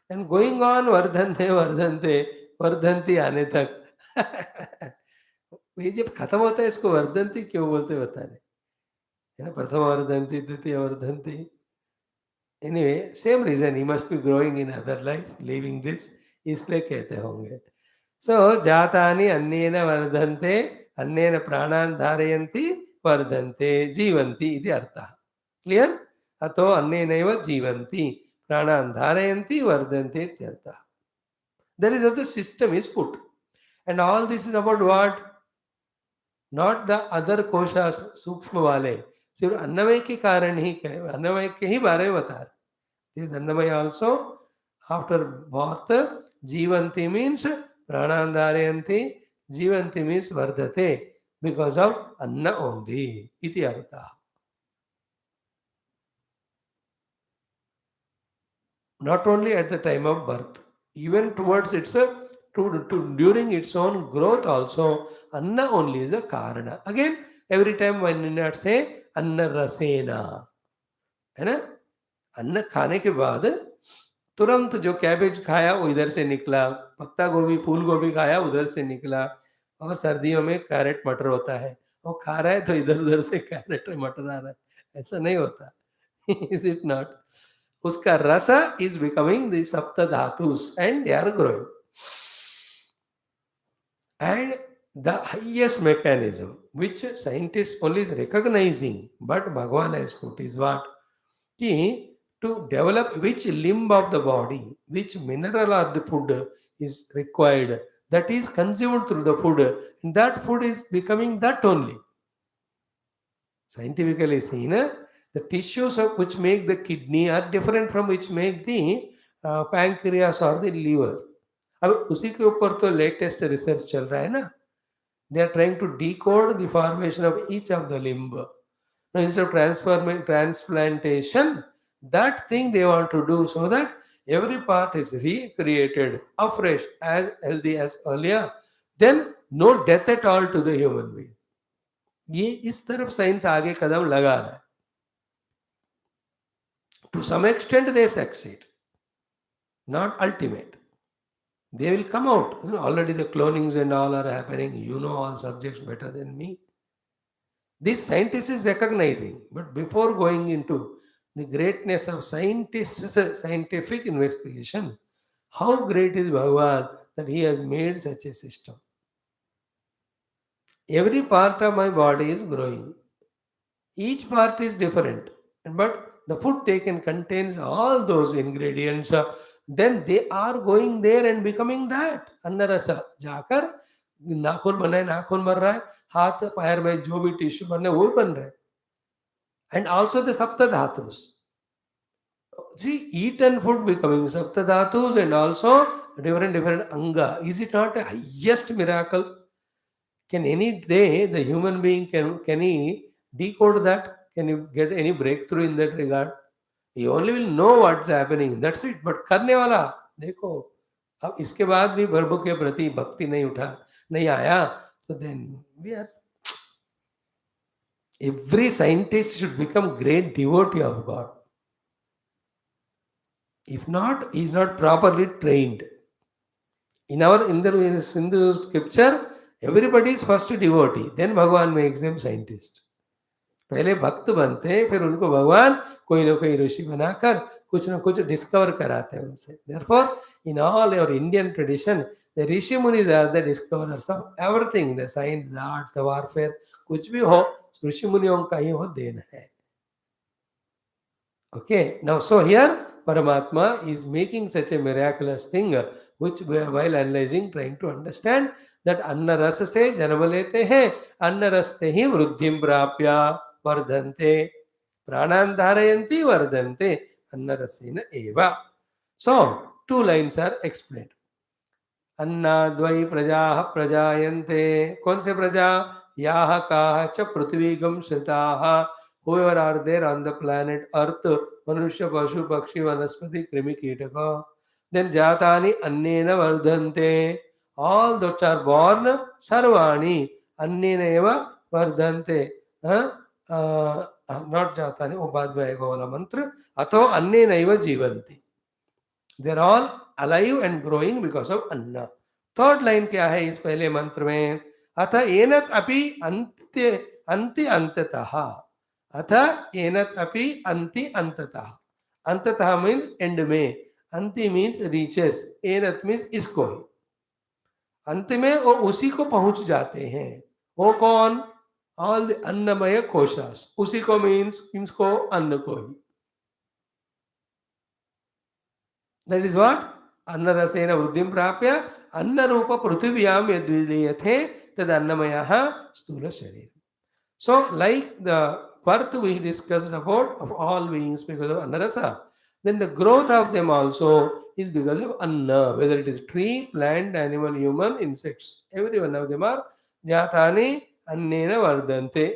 Speaker 1: And going on वर्धंती आने तक ये जब खत्म होता है इसको वर्धंती क्यों बोलते बता नहीं prathama vardhanti, dvitiya vardhanti. Anyway, same reason he must be growing in other life, leaving this, इसलिए कहते होंगे. So, जातानि अन्येन वर्धन्ते, अन्येन प्राणान् धारयन्ति, वर्धन्ते, जीवन्ति इति अर्थः. Clear? अतो अन्येनैव जीवन्ति, प्राणान् धारयन्ति, वर्धन्ते इत्यर्थः. That is how the system is put. And all this is about what? Not the other koshas, सूक्ष्म वाले. सिर्फ अन्नमय के कारण ही अन्नमय के ही बारे में बता रहे. This Annamaya also, after birth, Jivanti means Pranandharayanti, Jivanti means Vardhate, because of Anna only. Iti Artha. Not only at the time of birth, even towards its during its own growth also, Anna only is the Karana. Again, every time one need not say Anna Rasena. है ना? अन्न खाने के बाद तुरंत जो cabbage खाया वो इधर से निकला, पत्ता गोभी फूल गोभी खाया उधर से निकला, और सर्दियों में कैरेट मटर होता है, वो खा रहा है तो इधर उधर से कैरेट मटर आ रहा है, ऐसा नहीं होता. Is it not? उसका रस इज बिकमिंग द सप्त धातुस and they are growing. And the highest mechanism which scientists only is recognizing, but Bhagavan has put is what? Ki, to develop which limb of the body, which mineral of the food is required, that is consumed through the food, and that food is becoming that only. Scientifically seen, the tissues of which make the kidney are different from which make the pancreas or the liver. अब उसी के ऊपर तो latest research चल रहा है ना. They are trying to decode the formation of each of the limb. Now, instead of transplantation, that thing they want to do so that every part is recreated afresh as healthy as earlier. Then no death at all to the human being. ये इस तरफ science आगे कदम लगा रहा है. To some extent they succeed, not ultimate. They will come out. Already the clonings and all are happening. You know all subjects better than me. This scientist is recognizing, but before going into the greatness of scientists' scientific investigation, how great is Bhagavan that he has made such a system. Every part of my body is growing. Each part is different, but the food taken contains all those ingredients. Then they are going there and becoming that. अन्नरस जाकर नाखून बनाए, नाखून बन रहा है, हाथ पैर में जो भी टिश्यू बनने वो बन रहे. And also the sapta dhatus. See, eaten food becoming sapta dhatus and also different anga. Is it not a highest miracle? Can any day the human being can he decode that? Can you get any breakthrough in that regard? He only will know what's happening. That's it. But करने वाला देखो, अब इसके बाद भी प्रभु के प्रति भक्ति नहीं आया, तो then we are. Every scientist should become great devotee of God. If not, he is not properly trained. In the Hindu scripture, everybody is first devotee. Then Bhagavan makes them scientist. पहले भक्त बनते हैं, फिर उनको भगवान कोई ना कोई ऋषि बनाकर कुछ ना कुछ डिस्कवर कराते हैं उनसे. Therefore, in all our Indian tradition, the rishi munis are the discoverers of everything, the science, the arts, the warfare, कुछ भी हो, ऋषि मुनियों का ही वो देन है. Okay, now so here Paramatma is making such a miraculous thing, which while analyzing, trying to understand that Anna Rasa se janam lete hain, Anna Raste hi vruddhim prapya vardhante, Pranan dharayanti vardhante, Anna Rasena eva. So, two lines are explained. अन्नाद्वै प्रजाः प्रजायन्ते. कौन से प्रजा? याः काः च पृथ्वीगं श्रिताः. Whoever are there on the planet Earth, Manusya, Pashu, Pakshi, Vanaspati, Krimi, Kitaka. Then Jatani Annena Vardhante. All those are born Sarvani Annena eva Vardhante. Not Jatani, oh बाद में आएगा वाला मंत्र. अतो अन्नेन एव जीवन्ति. They are all alive and growing because of Anna. Third line क्या है इस पहले मंत्र में? अथ एनत् अपि अंत्य अंति अंततः. Atha enat api anti antataha. Antataha means end में, anti means reaches, enat means इसको ही, अंत में वो उसी को पहुंच जाते हैं. वो कौन? ऑल द अन्नमय कोशास. उसी को मीन्स किसको? अन्न को ही. That is what? अन्न रसेन वृद्धिं प्राप्य अन्न रूप पृथिव्यां यद्विलीयते तद अन्नमयः स्थूल शरीर. So, like the birth we discussed about of all beings because of Annarasa, then the growth of them also is because of Anna, whether it is tree, plant, animal, human, insects. Every one of them are Jatani Annena Vardante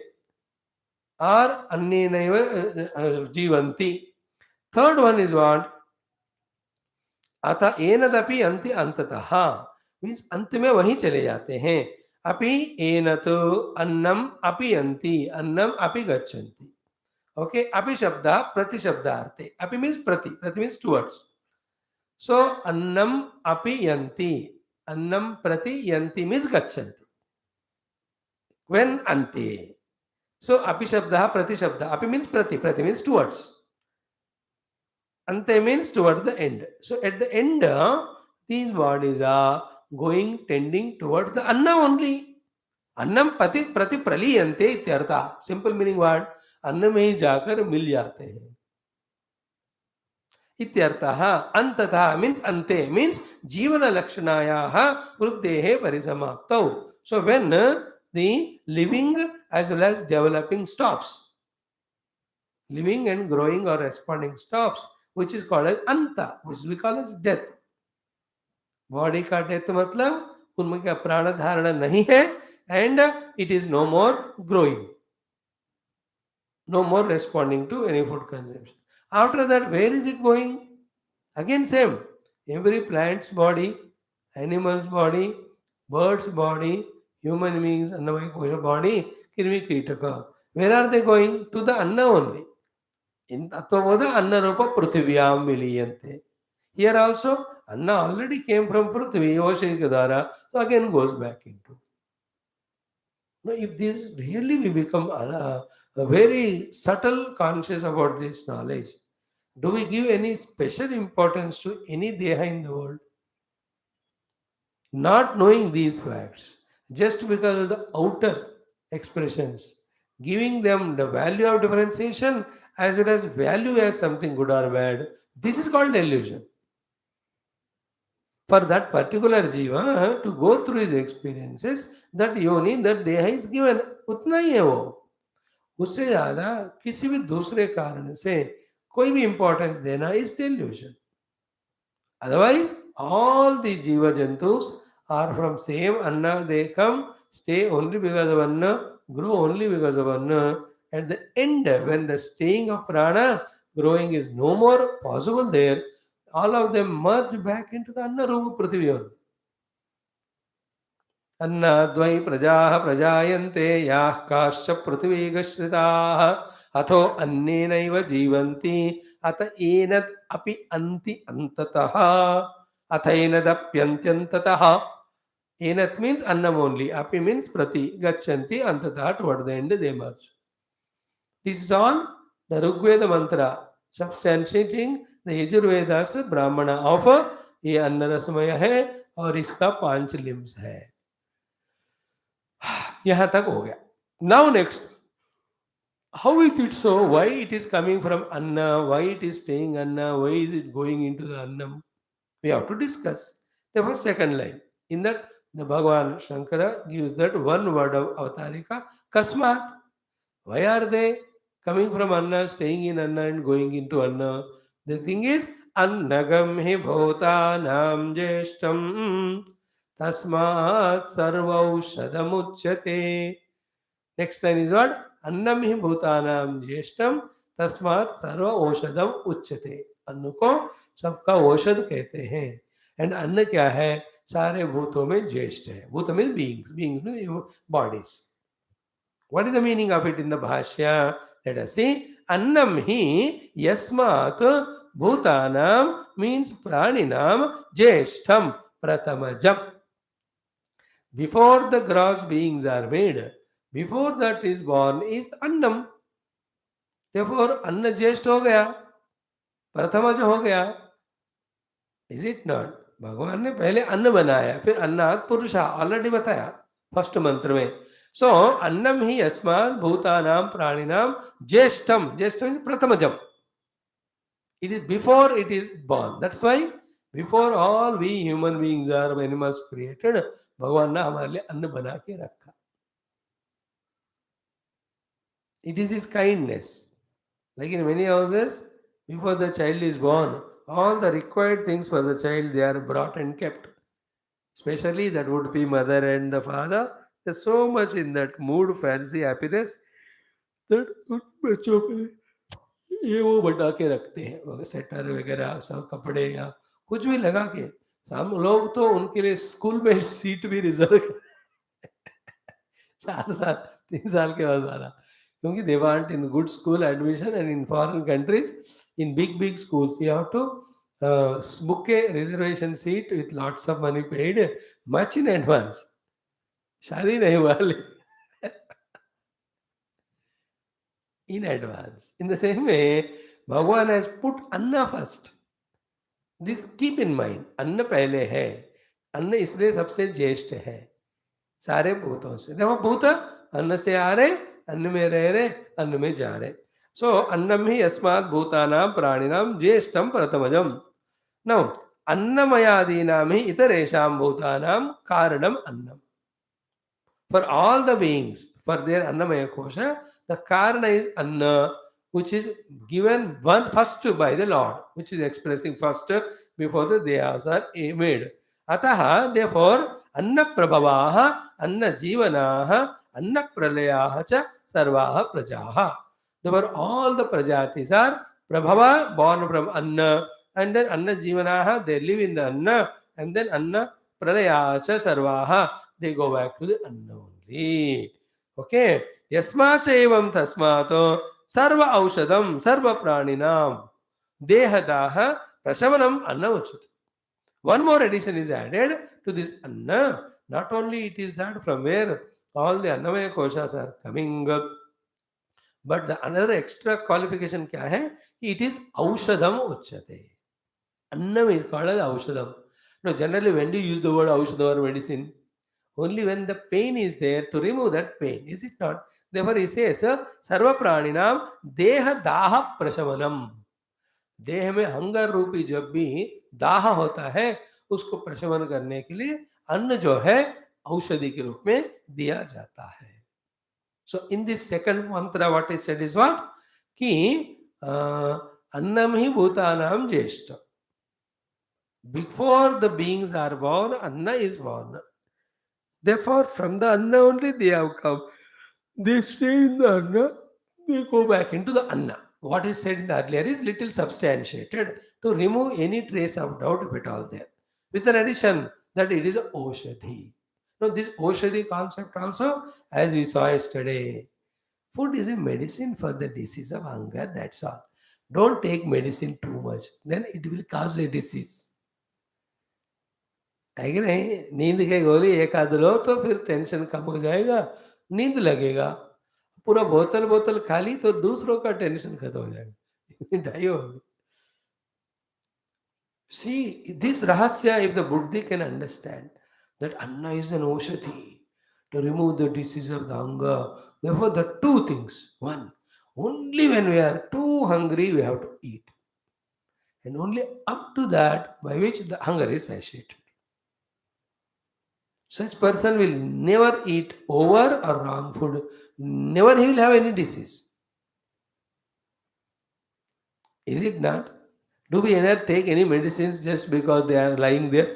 Speaker 1: or Annena Jivanti. Third one is what? अतः एनदपि अंति अंततः means अंत में वहीं चले जाते हैं. अपि एनत अन्नम अपि अंति अन्नम अपि गच्छन्ति. ओके, अपि शब्द प्रति शब्दार्थे. अपि मीन्स प्रति, प्रति मीन्स टुवर्ड्स. सो अन्नम अपि यन्ति, अन्नम प्रति यन्ति मीन्स गच्छन्ति व्हेन अन्ते. सो अपि शब्द प्रति शब्द. अपि मीन्स प्रति, प्रति means towards. Ante means towards the end. So at the end, these bodies are going, tending towards the Anna only. Annam pati prati praliyante ityartha. Simple meaning what? अन्न में ही जाकर मिल जाते हैं. इत्यर्थः. अंततः means ante means जीवन लक्षणायाः वृद्धेः परिसमाप्तौ. So when the living as well as developing stops, living and growing or responding stops, which is called as anta, which we call as death. Body का death मतलब उनमें क्या प्राण धारण नहीं है, and it is no more growing, no more responding to any food consumption. After that, where is it going? Again same. Every plant's body, animal's body, bird's body, human beings, Annamaya Kosha body, Kirmi Kritaka. Where are they going? To the Anna only. In Tattvaboda Anna Rupa Pruthivyam Viliyante. Here also, Anna already came from Prithvi, Oshinikadara, so again goes back into. Now, if this really we become a very subtle conscious about this knowledge, do we give any special importance to any Deha in the world? Not knowing these facts, just because of the outer expressions, giving them the value of differentiation as well as value as something good or bad, this is called delusion. For that particular jiva to go through his experiences, that yoni, that deha is given, उतना ही है वो. उससे ज्यादा किसी भी दूसरे कारण से कोई भी इंपॉर्टेंस देना is delusion. Otherwise, all the jiva jantus are from same Anna. They come, stay only because of Anna, grow only because of Anna. At the end, when the staying of prana, growing is no more possible there, all of them merge back into the Anna Rupa Prithvi. अन्नाद्वै प्रजाः प्रजायन्ते याः काश्च पृथिवीगश्रिताः अथो अन्नेनैव जीवन्ति अत एनद् अपि अन्ति अन्ततः अथैनदप्यन्त्यन्ततः. एनत् means annam only, api means prati, gachanti antatah, toward the end they merge. This is on the Rigveda mantra substantiating the Yajurveda's Brahmana of ये अन्न रसमय है और इसका 5 limbs है. यहां तक हो गया. Now next, how is it so? Why it is coming from Anna? Why it is staying Anna? Why is it going into the Annam? We have to discuss. The first second line. In that, the Bhagavan Shankara gives that one word of Avatarika, Kasmat. Why are they coming from Anna, staying in Anna and going into Anna? The thing is, Annagam hi bhotanam jeshtam tasmat sarvaushadamuchyate. Next line is what? Annam hi bhutanam jeshtam tasmat sarva औषधम उच्यते. अन्न को सबका औषध कहते हैं. And अन्न क्या है? सारे भूतों में ज्येष्ठ है. भूत mean beings, beings mean bodies. What is the meaning of it in the Bhashya? Let us see. Annam hi yasmat bhutanam means praninam jeshtham pratamajam. Before the gross beings are made, before that is born is Annam. Therefore अन्न ज्येष्ठ हो गया, प्रथमज हो गया. Is it not? भगवान ने पहले अन्न बनाया, फिर अन्नात् पुरुषा, ऑलरेडी बताया फर्स्ट मंत्र में. सो अन्नम ही अस्मात् भूतानां प्राणिनां ज्येष्ठम. ज्येष्ठ means प्रथमजम. It is before it is born. That's why before all we human beings or animals created, भगवान ने हमारे लिए अन्न बना के रखा. It is his kindness. Like in many houses, before the child is born, all the required things for the child, they are brought and kept. Especially that would be mother and the father. There's so much in that mood, fancy, happiness that उन बच्चों के लिए ये वो बना के रखते हैं, स्वेटर वगैरह सब कपड़े या कुछ भी लगा के. हम लोग तो उनके लिए स्कूल में सीट भी रिजर्व 4 साल 3 साल के बाद वाला, क्योंकि they want in good school admission. And in foreign countries, in big big schools, you have to book a reservation seat with lots of money paid much in advance. शादी नहीं हुआ in advance. In the same way, Bhagwan has put Anna first. This keep in mind. अन्न पहले है. अन्न इसलिए सबसे ज्येष्ठ है सारे भूतों से. देखो भूत अन्न से आ रहे, अन्न में रह रहे, अन्न में जा रहे. सो अन्नम ही अस्मात् भूतानां प्राणिनां ज्येष्ठम प्रथमजम. नौ अन्नमयादीनां ही इतरेषां भूतानां कारणम अन्नम. For all the beings, for their Annamaya Kosha, the Karana is Anna, which is given one first by the Lord, which is expressing first before the Deyas are made. Ataha, therefore, Anna Prabhavaha, Anna Jivanaha, Anna Pralayaha cha Sarvaha Prajaha. Therefore, all the Prajatis are Prabhava, born from Anna, and then Anna Jivanaha, they live in the Anna, and then Anna Pralayaha cha Sarvaha, they go back to the Anna only. Okay. Yasmacha evam tasmato sarva aushadam sarva praninam dehadaha prasavanam anna uchyate. One more addition is added to this Anna. Not only it is that from where all the Annamaya koshas are coming, but the another extra qualification kya hai? It is aushadam uchyate. Annam is called as aushadam. Now generally when do you use the word aushadam or medicine? Only when the pain is there, to remove that pain, is it not? Therefore he says sarva praninam deha daha prashavanam. देह में hunger रूपी जब भी दाह होता है, उसको प्रशमन करने के लिए अन्न जो है औषधि के रूप में दिया जाता है. So in this second mantra what is said is what कि अन्नम ही भूतानां ज्येष्ठ. Before the beings are born, अन्न is born. Therefore, from the Anna only they have come. They stay in the Anna, they go back into the Anna. What is said in the earlier is little substantiated to remove any trace of doubt if at all there. With an addition that it is a Oshadhi. Now, this Oshadhi concept also, as we saw yesterday, food is a medicine for the disease of hunger, that's all. Don't take medicine too much, then it will cause a disease. है कि नहीं? नींद की गोली एक आध लो तो फिर टेंशन कम हो जाएगा, नींद लगेगा. पूरा बोतल बोतल खा ली तो दूसरों का टेंशन खत्म हो जाएगा. ढाई होगी. See this rahasya, if the buddhi can understand that Anna is an Oshadhi to remove the disease of the hunger. Therefore, the two things. One, only when we are too hungry, we have to eat. And only up to that by which the hunger is satiated. Such person will never eat over or wrong food. Never he will have any disease. Is it not? Do we ever take any medicines just because they are lying there?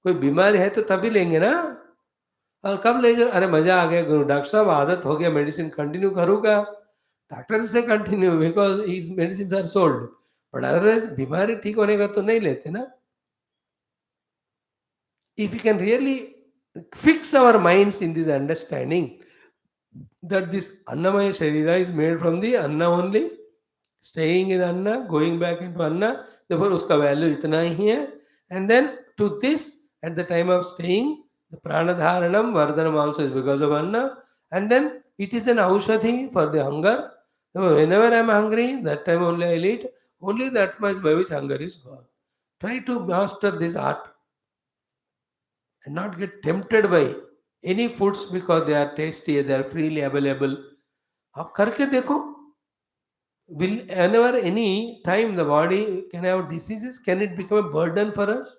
Speaker 1: कोई बीमारी है तो तभी लेंगे ना. और कब लेंगे? अरे मजा आ गया गुरु, डॉक्टर साहब आदत हो गया, मेडिसिन कंटिन्यू करूँगा. डॉक्टर से continue because his medicine are sold. But otherwise बीमारी ठीक होने का तो नहीं लेते ना. If we can really fix our minds in this understanding that this Annamaya Sharira is made from the Anna only, staying in Anna, going back into Anna, therefore uska value itna hi hai. And then to this, at the time of staying, the Pranadharanam, Vardhanam also is because of Anna. And then it is an Aushadhi for the hunger. So whenever I'm hungry, that time only I'll eat. Only that much by which hunger is gone. Try to master this art and not get tempted by any foods because they are tasty, they are freely available. आप करके देखो. Will whenever any time the body can have diseases, can it become a burden for us?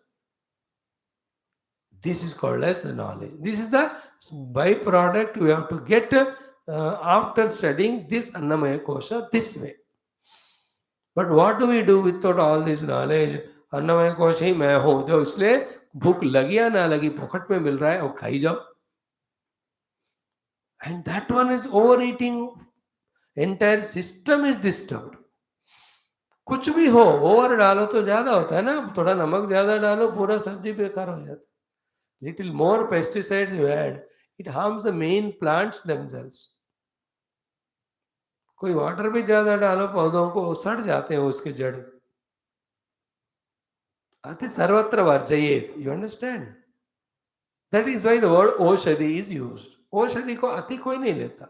Speaker 1: This is called as the knowledge. This is the byproduct we have to get after studying this Annamaya Kosha this way. But what do we do without all this knowledge? अन्नमय कोश ही मैं हूं, जो इसलिए भूख लगी या ना लगी पॉकेट में मिल रहा है वो खाई जाओ. And that one is overeating. Entire system is disturbed. कुछ भी हो ओवर डालो तो ज्यादा होता है ना. थोड़ा नमक ज्यादा डालो पूरा सब्जी बेकार हो जाता है. Little more pesticides you add, it harms the main plants themselves. कोई वाटर भी ज्यादा डालो पौधों को सड़ जाते हैं उसके जड़. अति सर्वत्र वर्जयेत. You understand? That is why the word औषधि is used. औषधि को अति कोई नहीं लेता,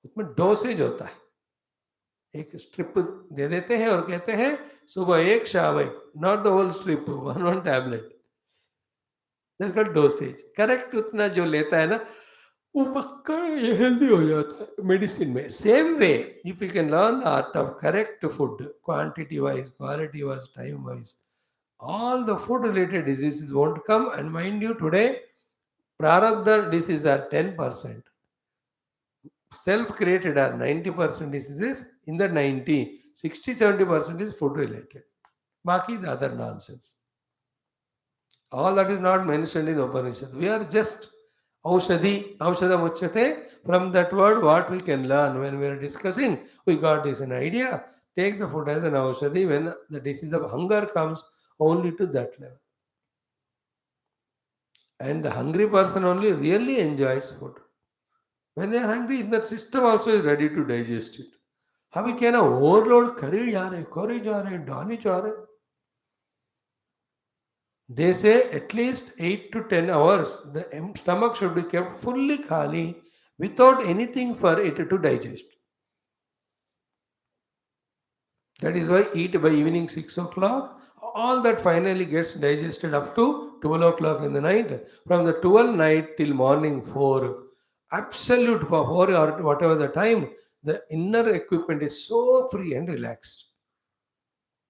Speaker 1: उसमें डोसेज होता है. एक स्ट्रिप दे देते हैं और कहते हैं सुबह एक शाम एक, not the whole strip, one tablet. That's called dosage. Correct उतना जो लेता है ना वो पक्का ये हेल्दी हो जाता है मेडिसिन में. Same way if you can learn the art of correct food, quantity wise, quality wise, time wise, all the food related diseases won't come. And mind you, today prarabdha diseases are 10%, self created are 90% diseases. In the 90, 60-70% is food related, baki the other nonsense. All that is not mentioned in the Upanishad. We are just aushadhi, aushadam uchyate. From that word what we can learn when we are discussing, we got this an idea. Take the food as an aushadhi when the disease of hunger comes, only to that level. And the hungry person only really enjoys food. When they are hungry, the system also is ready to digest it. How we can overload kari ja rahe, dani ja rahe. They say at least 8 to 10 hours the stomach should be kept fully khali without anything for it to digest. That is why eat by evening 6 o'clock. All that finally gets digested up to 12 o'clock in the night. From the 12 night till morning 4, absolute for 4 or whatever the time, the inner equipment is so free and relaxed.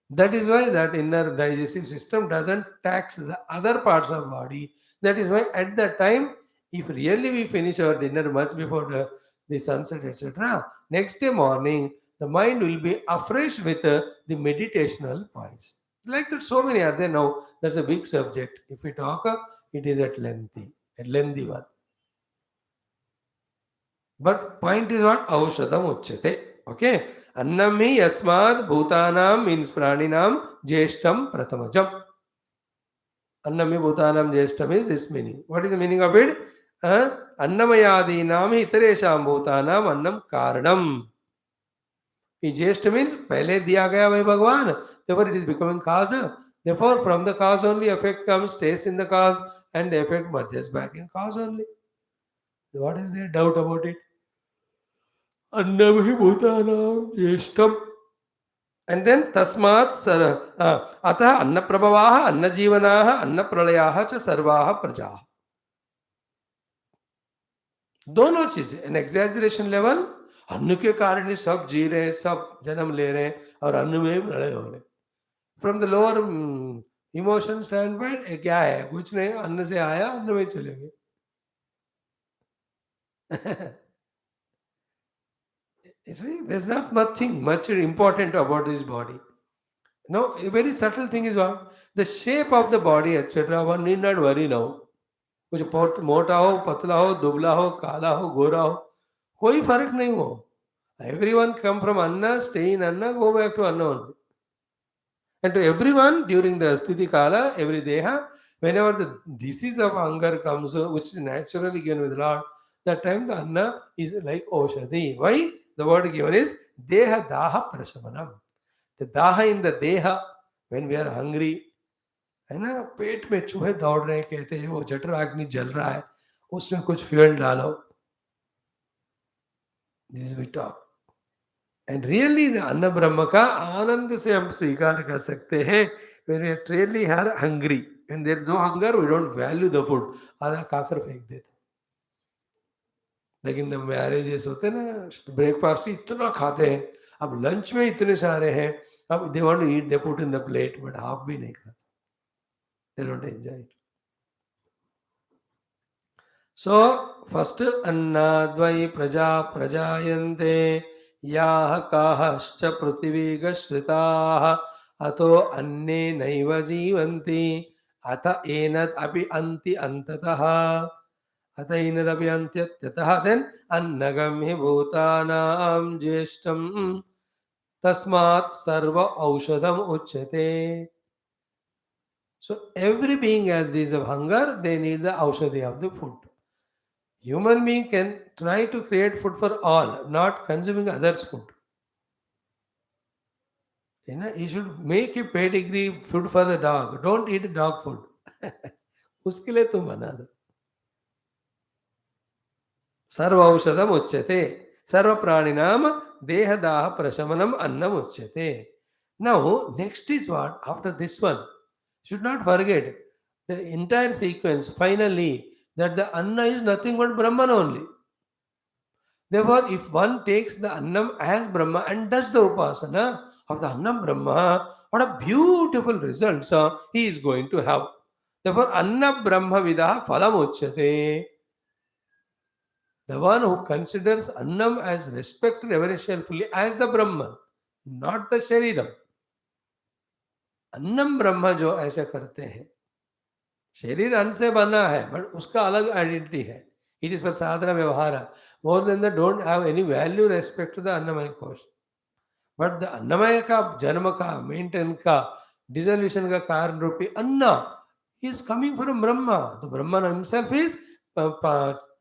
Speaker 1: That is why that inner digestive system doesn't tax the other parts of body. That is why at that time, if really we finish our dinner much before the sunset, etc., next day morning, the mind will be afresh with the meditational points. Like that, so many are there now. That's a big subject. If we talk, it is at lengthy one. But point is what? Aushadam uchyate. Okay. Annam hi yasmad bhutanam means praninam jeshtam pratamajam. Annam hi bhutanam jeshtam is this meaning. What is the meaning of it? Annamayadinam hi itaresham bhutanam annam karanam. He jeshta means पहले दिया गया वही भगवान. Therefore it is becoming cause. Therefore from the cause only effect comes, stays in the cause, and the effect merges back in cause only. What is there doubt about it? अन्नम ही भूतानां ज्येष्ठम. And then तस्मात् अतः अन्न प्रभवाः, अन्न जीवनाः, अन्न प्रलयाः च सर्वाः प्रजाः. दोनों चीजें. एन एग्जैजरेशन लेवल, अन्न के कारण ही सब जी रहे हैं, सब जन्म ले रहे हैं और अन्न में ही प्रलय हो रहे. From the lower emotion stand point क्या है? कुछ नहीं, अन्न से आया अन्न में चले गए. You see, there's not much important about this body. No, a very subtle thing is what? The shape of the body, etc. One need not worry now. कुछ मोटा हो, पतला हो, दुबला हो, काला हो, गोरा हो, कोई फर्क नहीं हो. Everyone come from Anna, stay in Anna, go back to Anna only. And to everyone during the Sthiti Kala, every Deha, whenever the disease of hunger comes, which is naturally given with Lord, that time the Anna is like Oshadhi. Why? The word given is Deha Daha Prashamanam. The Daha in the Deha, when we are hungry, है ना, पेट में चूहे दौड़ रहे हैं, कहते हैं वो जठराग्नि जल रहा है, उसमें कुछ फ्यूल डालो. This we talk. And really the अन्न ब्रह्म का आनंद से हम स्वीकार कर सकते हैं when we really are hungry. When there is no hunger, we don't value the food. आधा खाकर फेंक देते। लेकिन जब मैरिजेस होते हैं ना, ब्रेकफास्ट इतना खाते हैं, अब लंच में इतने सारे हैं, अब they want to eat, they put in the plate, but half भी नहीं खाते, they don't enjoy it. So first अन्नाद्वै प्रजा प्रजायन्ते याः काश्च पृथिवीगश्रिताः अतो अन्नेनैव जीवन्ति अत एनद् अपि अन्ति अन्ततः अत एनदपि अन्त्यत्यतः देन् अन्नगं हि भूतानां ज्येष्ठं तस्मात् सर्व औषधम् उच्यते। So every being has these of hunger, they need the aushadhi of the food. Human being can try to create food for all, not consuming others' food. You know, you should make a pedigree food for the dog. Don't eat dog food. उसके लिए तुम बना दो। सर्व औषधम उच्यते, सर्व प्राणिनाम देहदाह प्रशमनम अन्नम उच्यते। Now, next is what? After this one, should not forget the entire sequence finally that the anna is nothing but Brahman only. Therefore, if one takes the annam as Brahma and does the upasana of the annam Brahma, what a beautiful results he is going to have. Therefore, anna Brahma vidah phalam uchyate. The one who considers annam as respect reverentially as the Brahman, not the Shariram. अन्नम ब्रह्म जो ऐसे करते हैं, शरीर अन्न से बना है but उसका अलग आइडेंटिटी है, it is for sadhana vyavahar, more than the don't have any value respect to the अन्नमय कोश। बट द अन्नमय का जन्म का मेंटेन का डिसोल्यूशन का कारण रूपी अन्न is coming from Brahma. The Brahman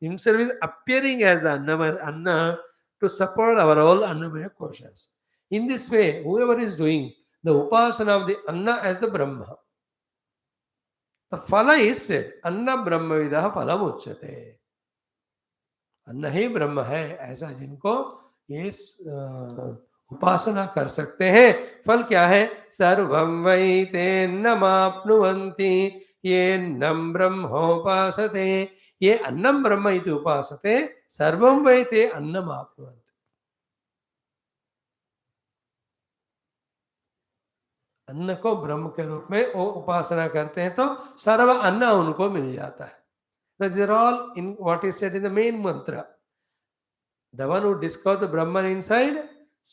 Speaker 1: himself is appearing as the annamaya anna to support our all annamaya koshas. In this way, whoever is doing the upasana of the anna as the Brahma, the phala is said, anna brahma vidah phalam uchyate. अन्न ही ब्रह्म है, ऐसा जिनको ये उपासना कर सकते हैं, फल क्या है? सर्वं वै तेन्नमाप्नुवन्ति येन्नं ब्रह्मोपासते। ये अन्नम ब्रह्म इति उपासते, सर्वं वै ते अन्नमाप्नुवन्ति। अन्न को ब्रह्म के रूप में वो उपासना करते हैं तो सर्व अन्न उनको मिल जाता है। These are all in what is said in the main mantra. The one who discovers the Brahman inside,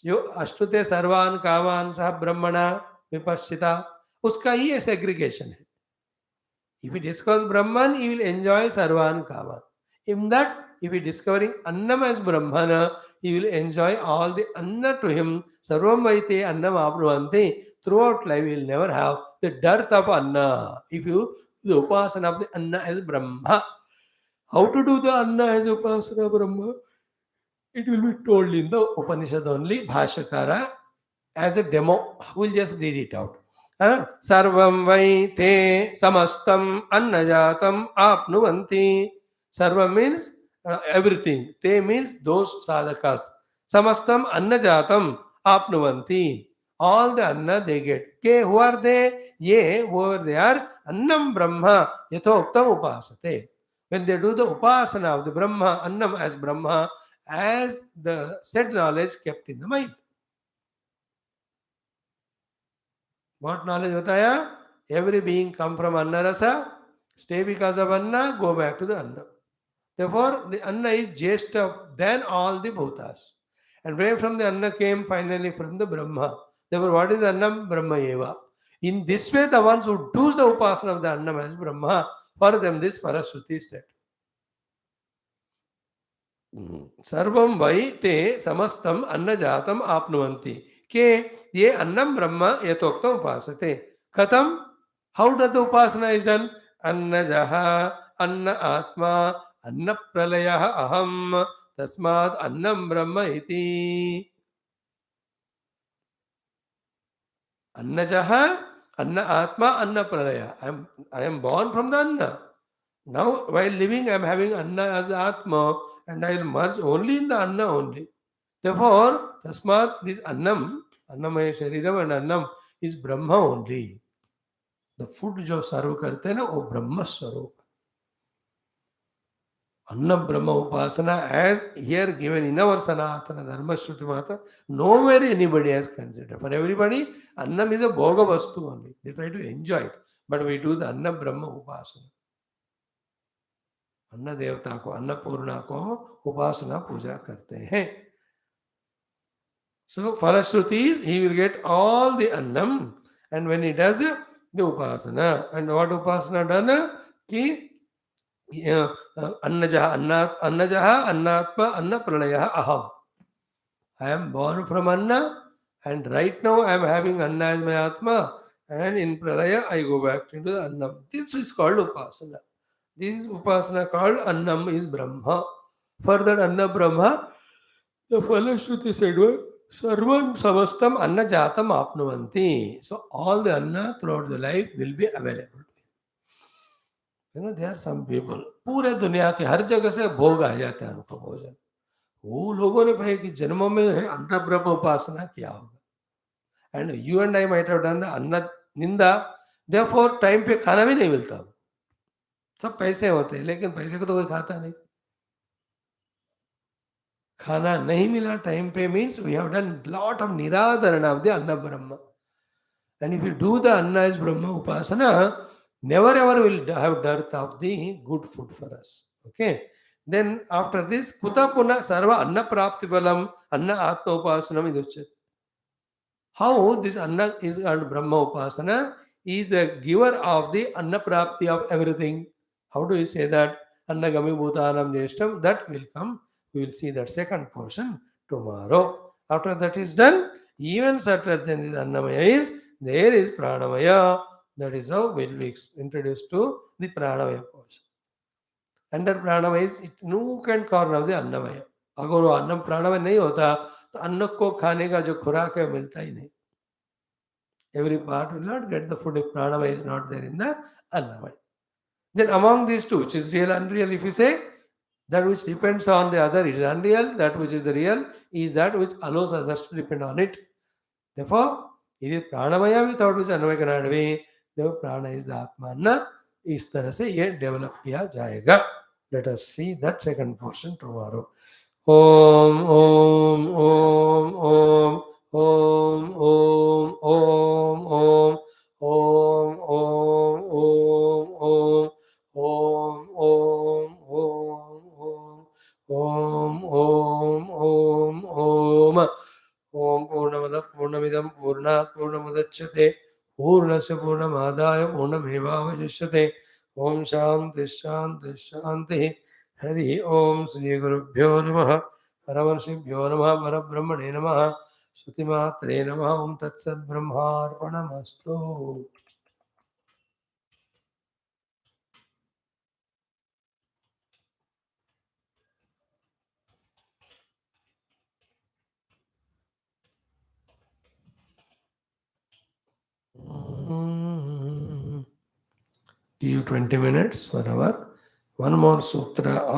Speaker 1: जो अष्टुते सर्वान कामान सह ब्रह्मणा विपश्चिता, उसका ही ये segregation है। If he discovers Brahman, he will enjoy sarvan kaman. In that, if he discovering annam as Brahmana, he will enjoy all the anna to him. Sarvam vaite annam apnuvanti. Throughout life, he will never have the dearth of anna. If you do the upasana of the anna as Brahma, how to do the anna as upasana Brahma? It will be told in the Upanishad only, Bhashyakara, as a demo. We'll just read it out. सर्वं वै ते समस्तं अन्नजातं आप्नुवन्ति. सर्वं means everything. Te means those sadhakas. Samastam annajatam apnuvanti. All the anna they get. Ke who are they? Ye whoever they are. Annam Brahma yathoktam upasate. When they do the upasana of the Brahma, annam as Brahma, as the said knowledge kept in the mind. What knowledge बताया? Every being come from Anna Rasa, stay because of Anna, go back to the Anna. Therefore, the Anna is Jeshta than all the Bhutas. And where from the Anna came finally from the Brahma. Therefore, what is Annam? Brahma Eva. In this way, the ones who do the upasana of the Annam as Brahma, for them this SHRUTHI is said. सर्वं वै ते समस्तं अन्नजातं आप्नुवन्ति के ये अन्नम ब्रह्म यथोक्तम उपासते. कथम? How does the upasana is done? अन्नजः अन्न आत्मा अन्न प्रलयः अहम तस्मात् अन्नम ब्रह्म इति. अन्नजः अन्न आत्मा अन्न प्रलय. I am born from the anna. Now while living I am having anna as the atma and I will merge only in the anna only. Therefore, Tasmat, this Annam, Annamaya Shariram and Annam is Brahma only. The food जो सर्व करते हैं ना वो ब्रह्म स्वरूप. Annam Brahma Upasana, as here given in our Sanatana Dharma Shruti Mata, nowhere anybody has considered. For everybody, Annam is a Bhoga Vastu only. They try to enjoy it. But we do the Annam Brahma Upasana. Anna Devata ko, Annapurna ko Upasana Puja karte hain. So, Falashruti is he will get all the Annam, and when he does the Upasana, and what Upasana done? Ki अन्नजः अन्नात्मा अन्न प्रलयः अहम. I am born from Anna, and right now I am having Anna as my Atma, and in Pralaya I go back into the Annam. This is called Upasana. This Upasana called Annam is Brahma. Further, Anna Brahma, the Falashruti said, Sarvam Samastam Anna Jatam Apnuvanti. So all the Anna throughout the life will be available. There are some people पूरे दुनिया के हर जगह से भोग आ जाता है उनको भोजन. वो लोगों ने भाई कि जन्मों में अन्न ब्रह्म उपासना किया होगा. And you and I might have done the अन्न निंदा. देयरफॉर टाइम पे खाना भी नहीं मिलता. सब पैसे होते हैं लेकिन पैसे को तो कोई खाता नहीं. खाना नहीं मिला टाइम पे means we have done lot of निराधरण ऑफ द अन्न ब्रह्म. And if you do the Anna as Brahma Upasana, never ever will have dearth of the good food for us. Okay. Then after this, Kuta Puna Sarva Anna Prapti Valam Anna Atma Upasanam Iduchet. How this Anna is called Brahma Upasana is the giver of the Anna Prapti of everything. How do you say that? Anna Gami Bhutanam Jeshtam. That will come. We will see that second portion tomorrow. After that is done, even certain than this Annamaya is, there is Pranamaya. That is how we'll be introduced to the Pranamaya portion. Under Pranamaya is it nook and corner of the Annamaya. अगर वो अन्नम प्राणमय नहीं होता तो अन्न को खाने का जो खुराक है मिलता ही नहीं. Every part will not get the food if pranamaya is not there in the annamaya. Then among these two, which is real, unreal, if you say, that which depends on the other is unreal, that which is the real is that which allows others to depend on it. Therefore, it is pranamaya without which annamaya cannot be. Therefore, prana is the atma. इस तरह से ये develop किया जाएगा. Let us see that second portion tomorrow. Om Om Om Om Om Om Om Om Om Om Om Om Om Om Om Om Om Om Om Purnamada Purnamidam Purnat Purnamudachyate Purnasya Purnamadaya Purnamevavajishyate. Om Shanti Shanti Shanti. Hari Om Sri Gurubhyo Namaha Paramarshibhyo Namaha Parabrahmane Namaha Shruti Matre Namaha Om Tat Sat Brahmarpanamastu. Give 20 minutes for our one more sutra.